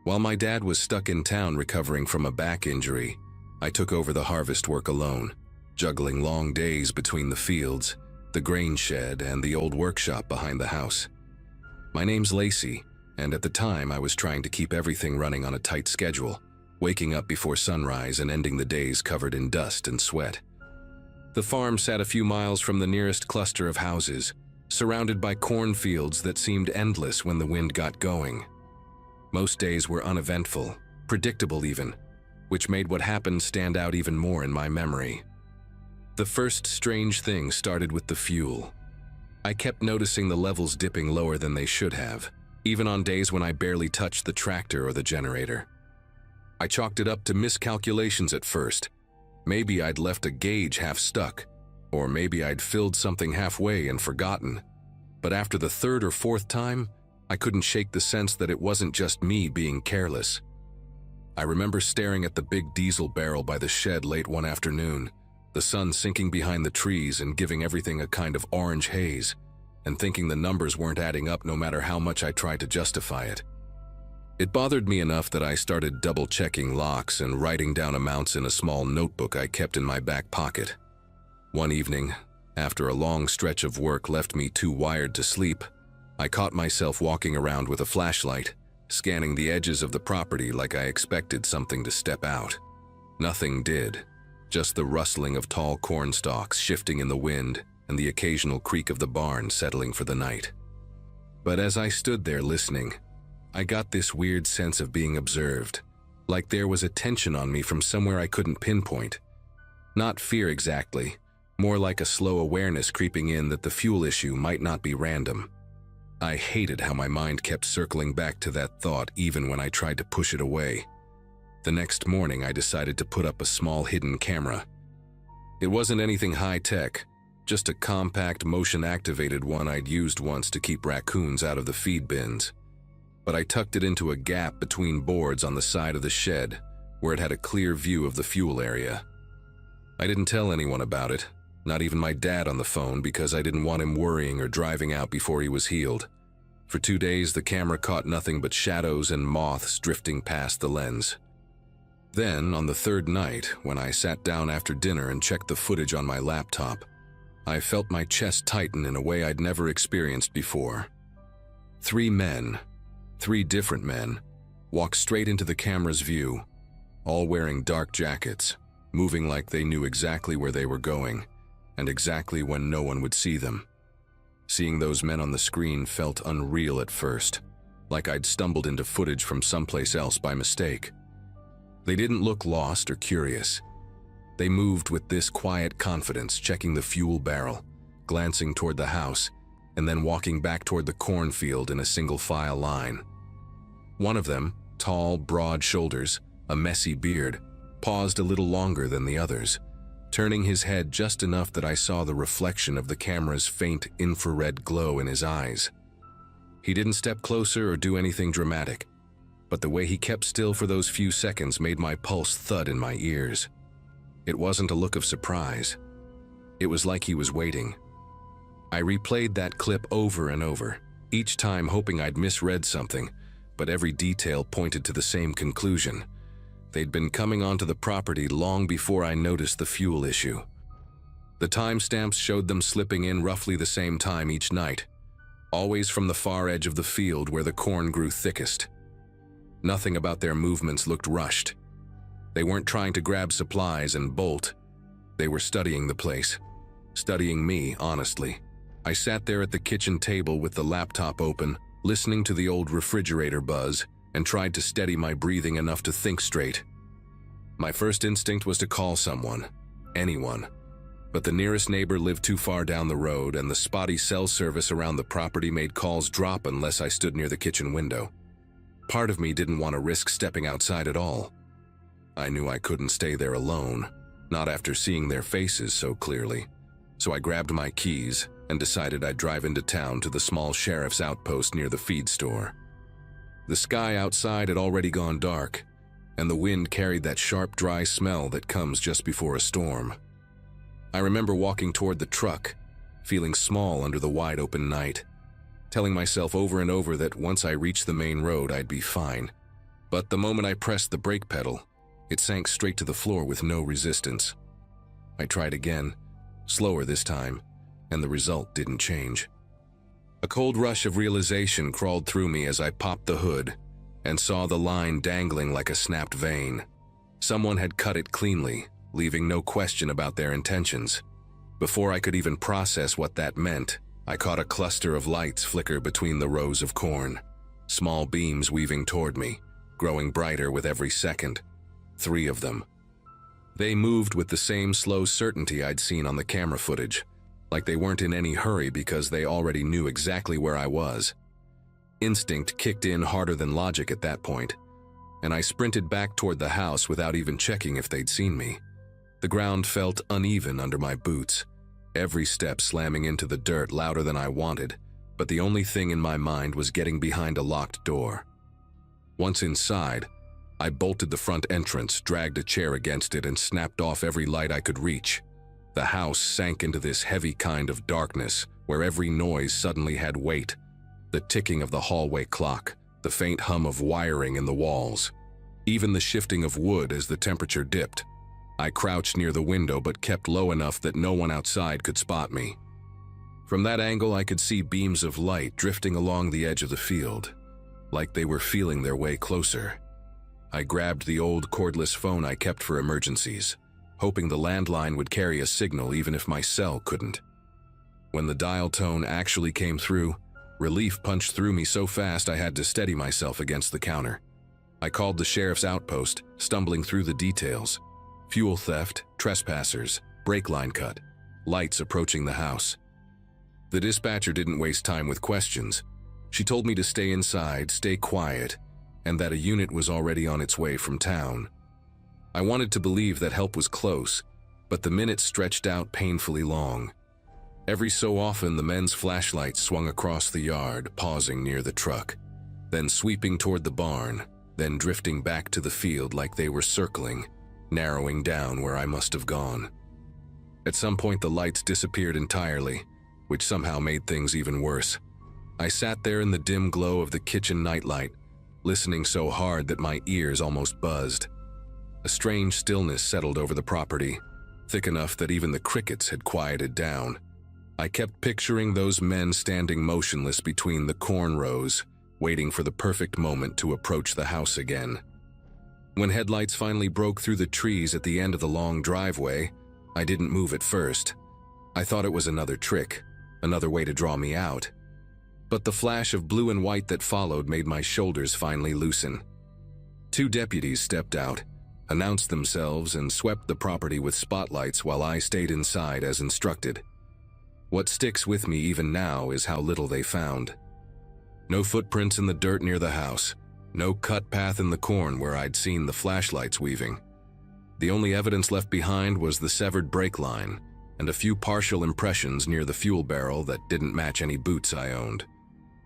Speaker 1: While my dad was stuck in town recovering from a back injury, I took over the harvest work alone, juggling long days between the fields, the grain shed, and the old workshop behind the house. My name's Lacey, and at the time I was trying to keep everything running on a tight schedule, waking up before sunrise and ending the days covered in dust and sweat. The farm sat a few miles from the nearest cluster of houses, surrounded by cornfields that seemed endless when the wind got going. Most days were uneventful, predictable even, which made what happened stand out even more in my memory. The first strange thing started with the fuel. I kept noticing the levels dipping lower than they should have, even on days when I barely touched the tractor or the generator. I chalked it up to miscalculations at first. Maybe I'd left a gauge half stuck, or maybe I'd filled something halfway and forgotten. But after the third or fourth time, I couldn't shake the sense that it wasn't just me being careless. I remember staring at the big diesel barrel by the shed late one afternoon, the sun sinking behind the trees and giving everything a kind of orange haze, and thinking the numbers weren't adding up no matter how much I tried to justify it. It bothered me enough that I started double-checking locks and writing down amounts in a small notebook I kept in my back pocket. One evening, after a long stretch of work left me too wired to sleep, I caught myself walking around with a flashlight, scanning the edges of the property like I expected something to step out. Nothing did. Just the rustling of tall corn stalks shifting in the wind and the occasional creak of the barn settling for the night. But as I stood there listening, I got this weird sense of being observed, like there was attention on me from somewhere I couldn't pinpoint. Not fear exactly, more like a slow awareness creeping in that the fuel issue might not be random. I hated how my mind kept circling back to that thought even when I tried to push it away. The next morning, I decided to put up a small hidden camera. It wasn't anything high-tech, just a compact, motion-activated one I'd used once to keep raccoons out of the feed bins. But I tucked it into a gap between boards on the side of the shed, where it had a clear view of the fuel area. I didn't tell anyone about it, not even my dad on the phone, because I didn't want him worrying or driving out before he was healed. For 2 days, the camera caught nothing but shadows and moths drifting past the lens. Then, on the third night, when I sat down after dinner and checked the footage on my laptop, I felt my chest tighten in a way I'd never experienced before. 3 men, 3 different men, walked straight into the camera's view, all wearing dark jackets, moving like they knew exactly where they were going, and exactly when no one would see them. Seeing those men on the screen felt unreal at first, like I'd stumbled into footage from someplace else by mistake. They didn't look lost or curious. They moved with this quiet confidence, checking the fuel barrel, glancing toward the house, and then walking back toward the cornfield in a single file line. One of them, tall, broad shoulders, a messy beard, paused a little longer than the others, turning his head just enough that I saw the reflection of the camera's faint infrared glow in his eyes. He didn't step closer or do anything dramatic, but the way he kept still for those few seconds made my pulse thud in my ears. It wasn't a look of surprise. It was like he was waiting. I replayed that clip over and over, each time hoping I'd misread something, but every detail pointed to the same conclusion. They'd been coming onto the property long before I noticed the fuel issue. The timestamps showed them slipping in roughly the same time each night, always from the far edge of the field where the corn grew thickest. Nothing about their movements looked rushed. They weren't trying to grab supplies and bolt. They were studying the place. Studying me, honestly. I sat there at the kitchen table with the laptop open, listening to the old refrigerator buzz, and tried to steady my breathing enough to think straight. My first instinct was to call someone, anyone, but the nearest neighbor lived too far down the road, and the spotty cell service around the property made calls drop unless I stood near the kitchen window. Part of me didn't want to risk stepping outside at all. I knew I couldn't stay there alone, not after seeing their faces so clearly, so I grabbed my keys and decided I'd drive into town to the small sheriff's outpost near the feed store. The sky outside had already gone dark, and the wind carried that sharp, dry smell that comes just before a storm. I remember walking toward the truck, feeling small under the wide-open night, telling myself over and over that once I reached the main road, I'd be fine. But the moment I pressed the brake pedal, it sank straight to the floor with no resistance. I tried again, slower this time, and the result didn't change. A cold rush of realization crawled through me as I popped the hood and saw the line dangling like a snapped vein. Someone had cut it cleanly, leaving no question about their intentions. Before I could even process what that meant, I caught a cluster of lights flicker between the rows of corn, small beams weaving toward me, growing brighter with every second. 3 of them. They moved with the same slow certainty I'd seen on the camera footage, like they weren't in any hurry because they already knew exactly where I was. Instinct kicked in harder than logic at that point, and I sprinted back toward the house without even checking if they'd seen me. The ground felt uneven under my boots, every step slamming into the dirt louder than I wanted, but the only thing in my mind was getting behind a locked door. Once inside, I bolted the front entrance, dragged a chair against it, and snapped off every light I could reach. The house sank into this heavy kind of darkness where every noise suddenly had weight. The ticking of the hallway clock, the faint hum of wiring in the walls, even the shifting of wood as the temperature dipped. I crouched near the window but kept low enough that no one outside could spot me. From that angle, I could see beams of light drifting along the edge of the field, like they were feeling their way closer. I grabbed the old cordless phone I kept for emergencies, hoping the landline would carry a signal even if my cell couldn't. When the dial tone actually came through, relief punched through me so fast I had to steady myself against the counter. I called the sheriff's outpost, stumbling through the details. Fuel theft, trespassers, brake line cut, lights approaching the house. The dispatcher didn't waste time with questions. She told me to stay inside, stay quiet, and that a unit was already on its way from town. I wanted to believe that help was close, but the minutes stretched out painfully long. Every so often, the men's flashlights swung across the yard, pausing near the truck, then sweeping toward the barn, then drifting back to the field like they were circling, narrowing down where I must have gone. At some point, the lights disappeared entirely, which somehow made things even worse. I sat there in the dim glow of the kitchen nightlight, listening so hard that my ears almost buzzed. A strange stillness settled over the property, thick enough that even the crickets had quieted down. I kept picturing those men standing motionless between the corn rows, waiting for the perfect moment to approach the house again. When headlights finally broke through the trees at the end of the long driveway, I didn't move at first. I thought it was another trick, another way to draw me out. But the flash of blue and white that followed made my shoulders finally loosen. 2 deputies stepped out, announced themselves, and swept the property with spotlights while I stayed inside as instructed. What sticks with me even now is how little they found. No footprints in the dirt near the house, no cut path in the corn where I'd seen the flashlights weaving. The only evidence left behind was the severed brake line and a few partial impressions near the fuel barrel that didn't match any boots I owned.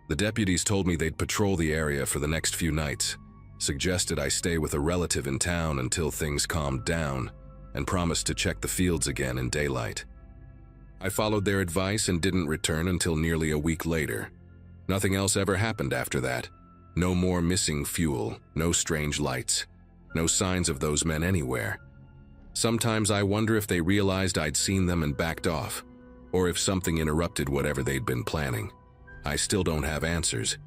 Speaker 1: The deputies told me they'd patrol the area for the next few nights, suggested I stay with a relative in town until things calmed down, and promised to check the fields again in daylight. I followed their advice and didn't return until nearly a week later. Nothing else ever happened after that. No more missing fuel, no strange lights, no signs of those men anywhere. Sometimes I wonder if they realized I'd seen them and backed off, or if something interrupted whatever they'd been planning. I still don't have answers,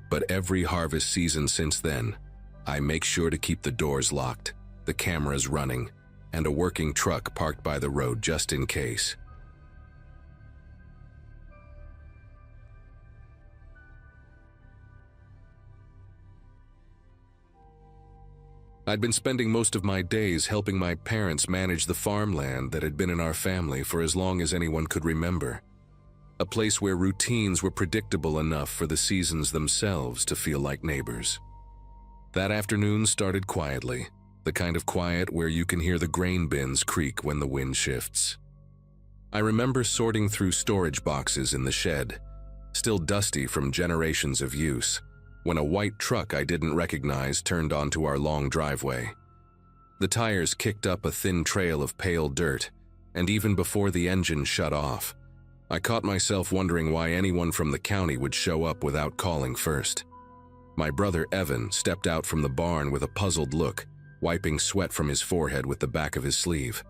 Speaker 1: but every harvest season since then, I make sure to keep the doors locked, the cameras running, and a working truck parked by the road just in case. I'd been spending most of my days helping my parents manage the farmland that had been in our family for as long as anyone could remember. A place where routines were predictable enough for the seasons themselves to feel like neighbors. That afternoon started quietly, the kind of quiet where you can hear the grain bins creak when the wind shifts. I remember sorting through storage boxes in the shed, still dusty from generations of use, when a white truck I didn't recognize turned onto our long driveway. The tires kicked up a thin trail of pale dirt, and even before the engine shut off, I caught myself wondering why anyone from the county would show up without calling first. My brother Evan stepped out from the barn with a puzzled look, wiping sweat from his forehead with the back of his sleeve.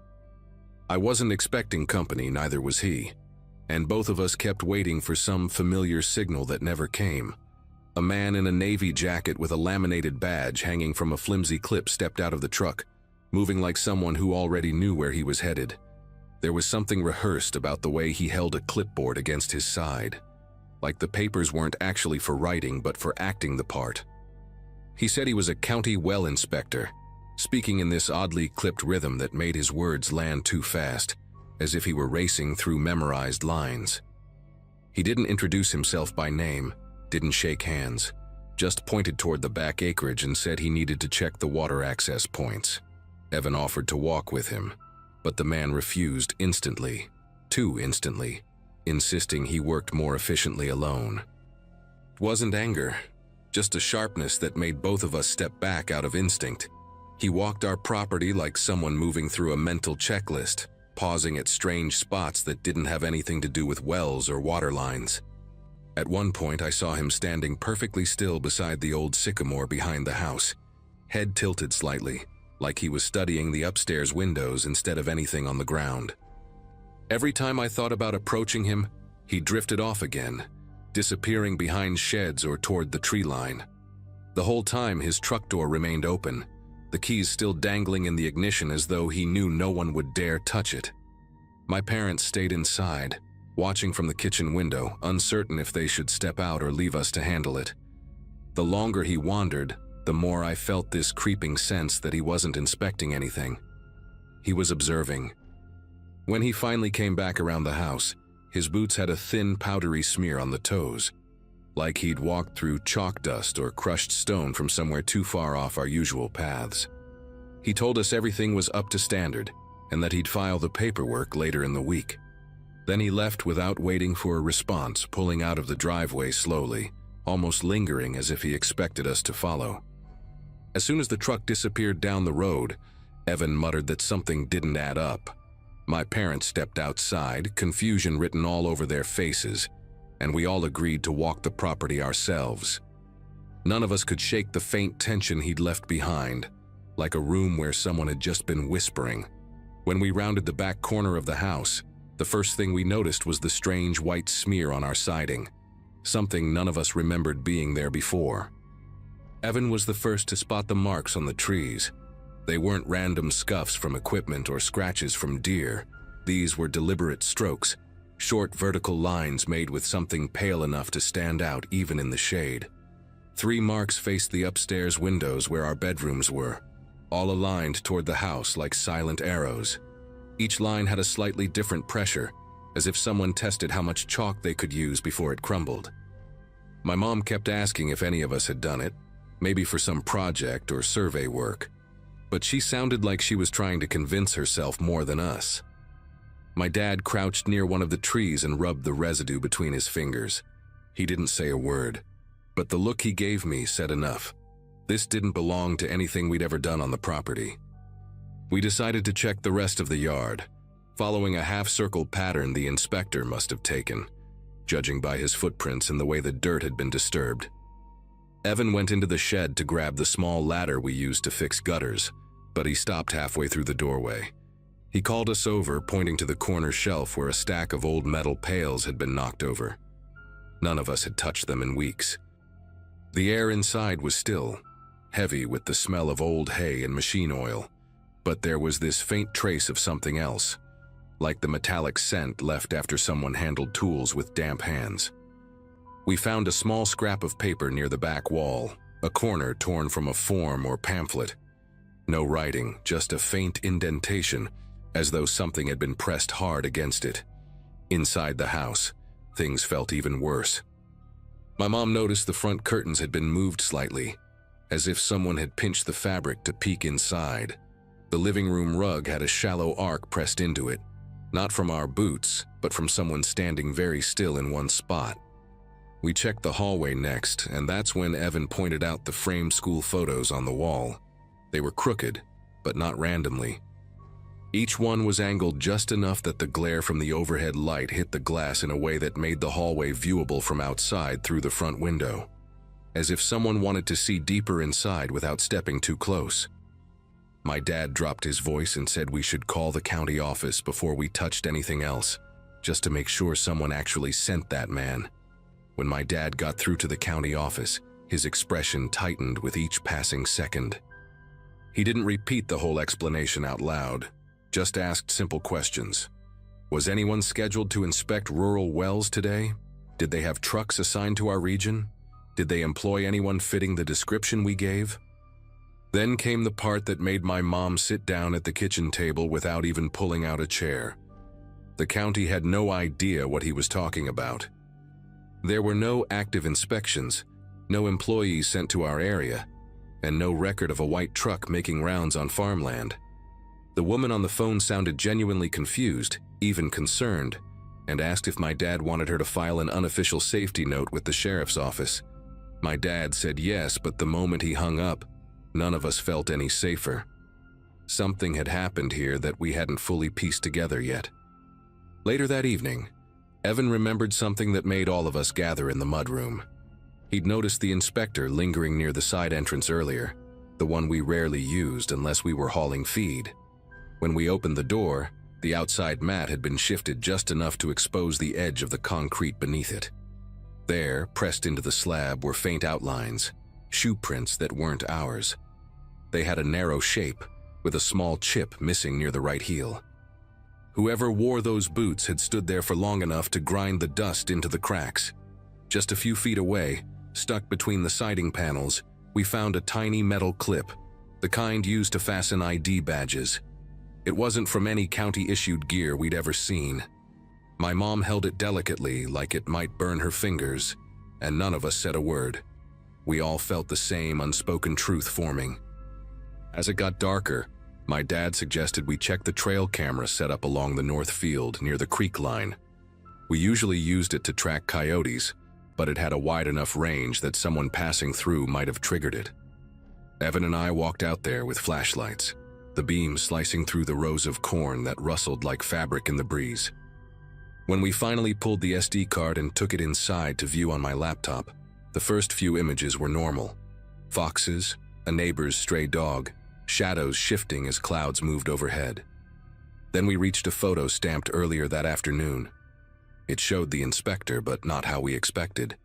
Speaker 1: I wasn't expecting company, neither was he, and both of us kept waiting for some familiar signal that never came. A man in a navy jacket with a laminated badge hanging from a flimsy clip stepped out of the truck, moving like someone who already knew where he was headed. There was something rehearsed about the way he held a clipboard against his side, like the papers weren't actually for writing but for acting the part. He said he was a county well inspector, speaking in this oddly clipped rhythm that made his words land too fast, as if he were racing through memorized lines. He didn't introduce himself by name, didn't shake hands, just pointed toward the back acreage and said he needed to check the water access points. Evan offered to walk with him, but the man refused instantly, too instantly, insisting he worked more efficiently alone. It wasn't anger, just a sharpness that made both of us step back out of instinct. He walked our property like someone moving through a mental checklist, pausing at strange spots that didn't have anything to do with wells or water lines. At one point, I saw him standing perfectly still beside the old sycamore behind the house, head tilted slightly, like he was studying the upstairs windows instead of anything on the ground. Every time I thought about approaching him, he drifted off again, disappearing behind sheds or toward the tree line. The whole time, his truck door remained open, the keys still dangling in the ignition as though he knew no one would dare touch it. My parents stayed inside, watching from the kitchen window, uncertain if they should step out or leave us to handle it. The longer he wandered, the more I felt this creeping sense that he wasn't inspecting anything. He was observing. When he finally came back around the house, his boots had a thin, powdery smear on the toes, like he'd walked through chalk dust or crushed stone from somewhere too far off our usual paths. He told us everything was up to standard, and that he'd file the paperwork later in the week. Then he left without waiting for a response, pulling out of the driveway slowly, almost lingering as if he expected us to follow. As soon as the truck disappeared down the road, Evan muttered that something didn't add up. My parents stepped outside, confusion written all over their faces, and we all agreed to walk the property ourselves. None of us could shake the faint tension he'd left behind, like a room where someone had just been whispering. When we rounded the back corner of the house, the first thing we noticed was the strange white smear on our siding. something none of us remembered being there before. Evan was the first to spot the marks on the trees. They weren't random scuffs from equipment or scratches from deer. These were deliberate strokes, short vertical lines made with something pale enough to stand out even in the shade. 3 marks faced the upstairs windows where our bedrooms were, all aligned toward the house like silent arrows. Each line had a slightly different pressure, as if someone tested how much chalk they could use before it crumbled. My mom kept asking if any of us had done it, maybe for some project or survey work, but she sounded like she was trying to convince herself more than us. My dad crouched near one of the trees and rubbed the residue between his fingers. He didn't say a word, but the look he gave me said enough. This didn't belong to anything we'd ever done on the property. We decided to check the rest of the yard, following a half-circle pattern the inspector must have taken, judging by his footprints and the way the dirt had been disturbed. Evan went into the shed to grab the small ladder we used to fix gutters, but he stopped halfway through the doorway. He called us over, pointing to the corner shelf where a stack of old metal pails had been knocked over. None of us had touched them in weeks. The air inside was still, heavy with the smell of old hay and machine oil, but there was this faint trace of something else, like the metallic scent left after someone handled tools with damp hands. We found a small scrap of paper near the back wall, a corner torn from a form or pamphlet. No writing, just a faint indentation, as though something had been pressed hard against it. Inside the house, things felt even worse. My mom noticed the front curtains had been moved slightly, as if someone had pinched the fabric to peek inside. The living room rug had a shallow arc pressed into it, not from our boots, but from someone standing very still in one spot. We checked the hallway next, and that's when Evan pointed out the framed school photos on the wall. They were crooked, but not randomly. Each one was angled just enough that the glare from the overhead light hit the glass in a way that made the hallway viewable from outside through the front window, as if someone wanted to see deeper inside without stepping too close. My dad dropped his voice and said we should call the county office before we touched anything else, just to make sure someone actually sent that man. When my dad got through to the county office, his expression tightened with each passing second. He didn't repeat the whole explanation out loud, just asked simple questions. Was anyone scheduled to inspect rural wells today? Did they have trucks assigned to our region? Did they employ anyone fitting the description we gave? Then came the part that made my mom sit down at the kitchen table without even pulling out a chair. The county had no idea what he was talking about. There were no active inspections, no employees sent to our area, and no record of a white truck making rounds on farmland. The woman on the phone sounded genuinely confused, even concerned, and asked if my dad wanted her to file an unofficial safety note with the sheriff's office. My dad said yes, but the moment he hung up, none of us felt any safer. Something had happened here that we hadn't fully pieced together yet. Later that evening, Evan remembered something that made all of us gather in the mudroom. He'd noticed the inspector lingering near the side entrance earlier, the one we rarely used unless we were hauling feed. When we opened the door, the outside mat had been shifted just enough to expose the edge of the concrete beneath it. There, pressed into the slab, were faint outlines, shoe prints that weren't ours. They had a narrow shape, with a small chip missing near the right heel. Whoever wore those boots had stood there for long enough to grind the dust into the cracks. Just a few feet away, stuck between the siding panels, we found a tiny metal clip, the kind used to fasten ID badges. It wasn't from any county-issued gear we'd ever seen. My mom held it delicately, like it might burn her fingers, and none of us said a word. We all felt the same unspoken truth forming. As it got darker, my dad suggested we check the trail camera set up along the north field near the creek line. We usually used it to track coyotes, but it had a wide enough range that someone passing through might have triggered it. Evan and I walked out there with flashlights, the beam slicing through the rows of corn that rustled like fabric in the breeze. When we finally pulled the SD card and took it inside to view on my laptop, the first few images were normal. Foxes, a neighbor's stray dog, shadows shifting as clouds moved overhead. Then we reached a photo stamped earlier that afternoon. It showed the inspector, but not how we expected.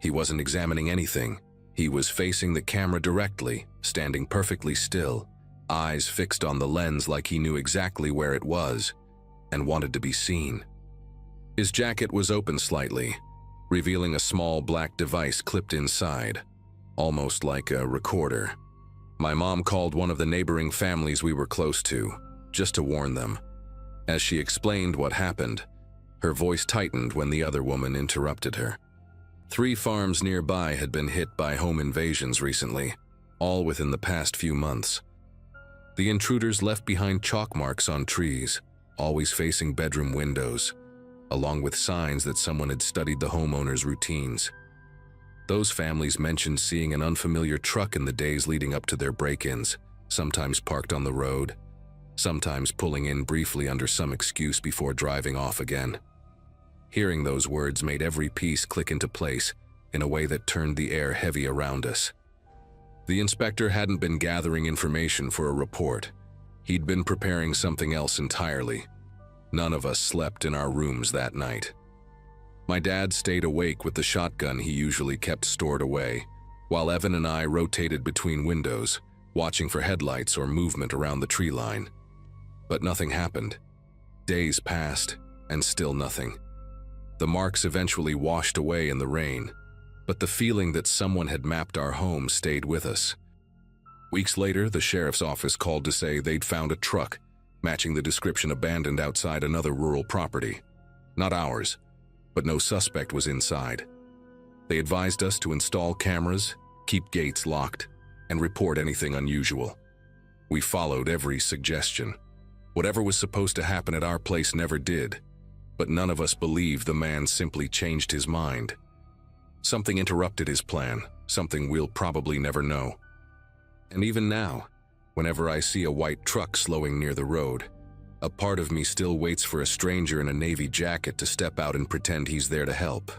Speaker 1: He wasn't examining anything. He was facing the camera directly, standing perfectly still, eyes fixed on the lens like he knew exactly where it was and wanted to be seen. His jacket was open slightly, revealing a small black device clipped inside, almost like a recorder. My mom called one of the neighboring families we were close to, just to warn them. As she explained what happened, her voice tightened when the other woman interrupted her. 3 farms nearby had been hit by home invasions recently, all within the past few months. The intruders left behind chalk marks on trees, always facing bedroom windows, along with signs that someone had studied the homeowners' routines. Those families mentioned seeing an unfamiliar truck in the days leading up to their break-ins, sometimes parked on the road, sometimes pulling in briefly under some excuse before driving off again. Hearing those words made every piece click into place in a way that turned the air heavy around us. The inspector hadn't been gathering information for a report. He'd been preparing something else entirely. None of us slept in our rooms that night. My dad stayed awake with the shotgun he usually kept stored away, while Evan and I rotated between windows, watching for headlights or movement around the tree line. But nothing happened. Days passed, and still nothing. The marks eventually washed away in the rain, but the feeling that someone had mapped our home stayed with us. Weeks later, the sheriff's office called to say they'd found a truck, matching the description abandoned outside another rural property. Not ours, but no suspect was inside. They advised us to install cameras, keep gates locked, and report anything unusual. We followed every suggestion. Whatever was supposed to happen at our place never did, but none of us believed the man simply changed his mind. Something interrupted his plan, something we'll probably never know. And even now, whenever I see a white truck slowing near the road, a part of me still waits for a stranger in a navy jacket to step out and pretend he's there to help.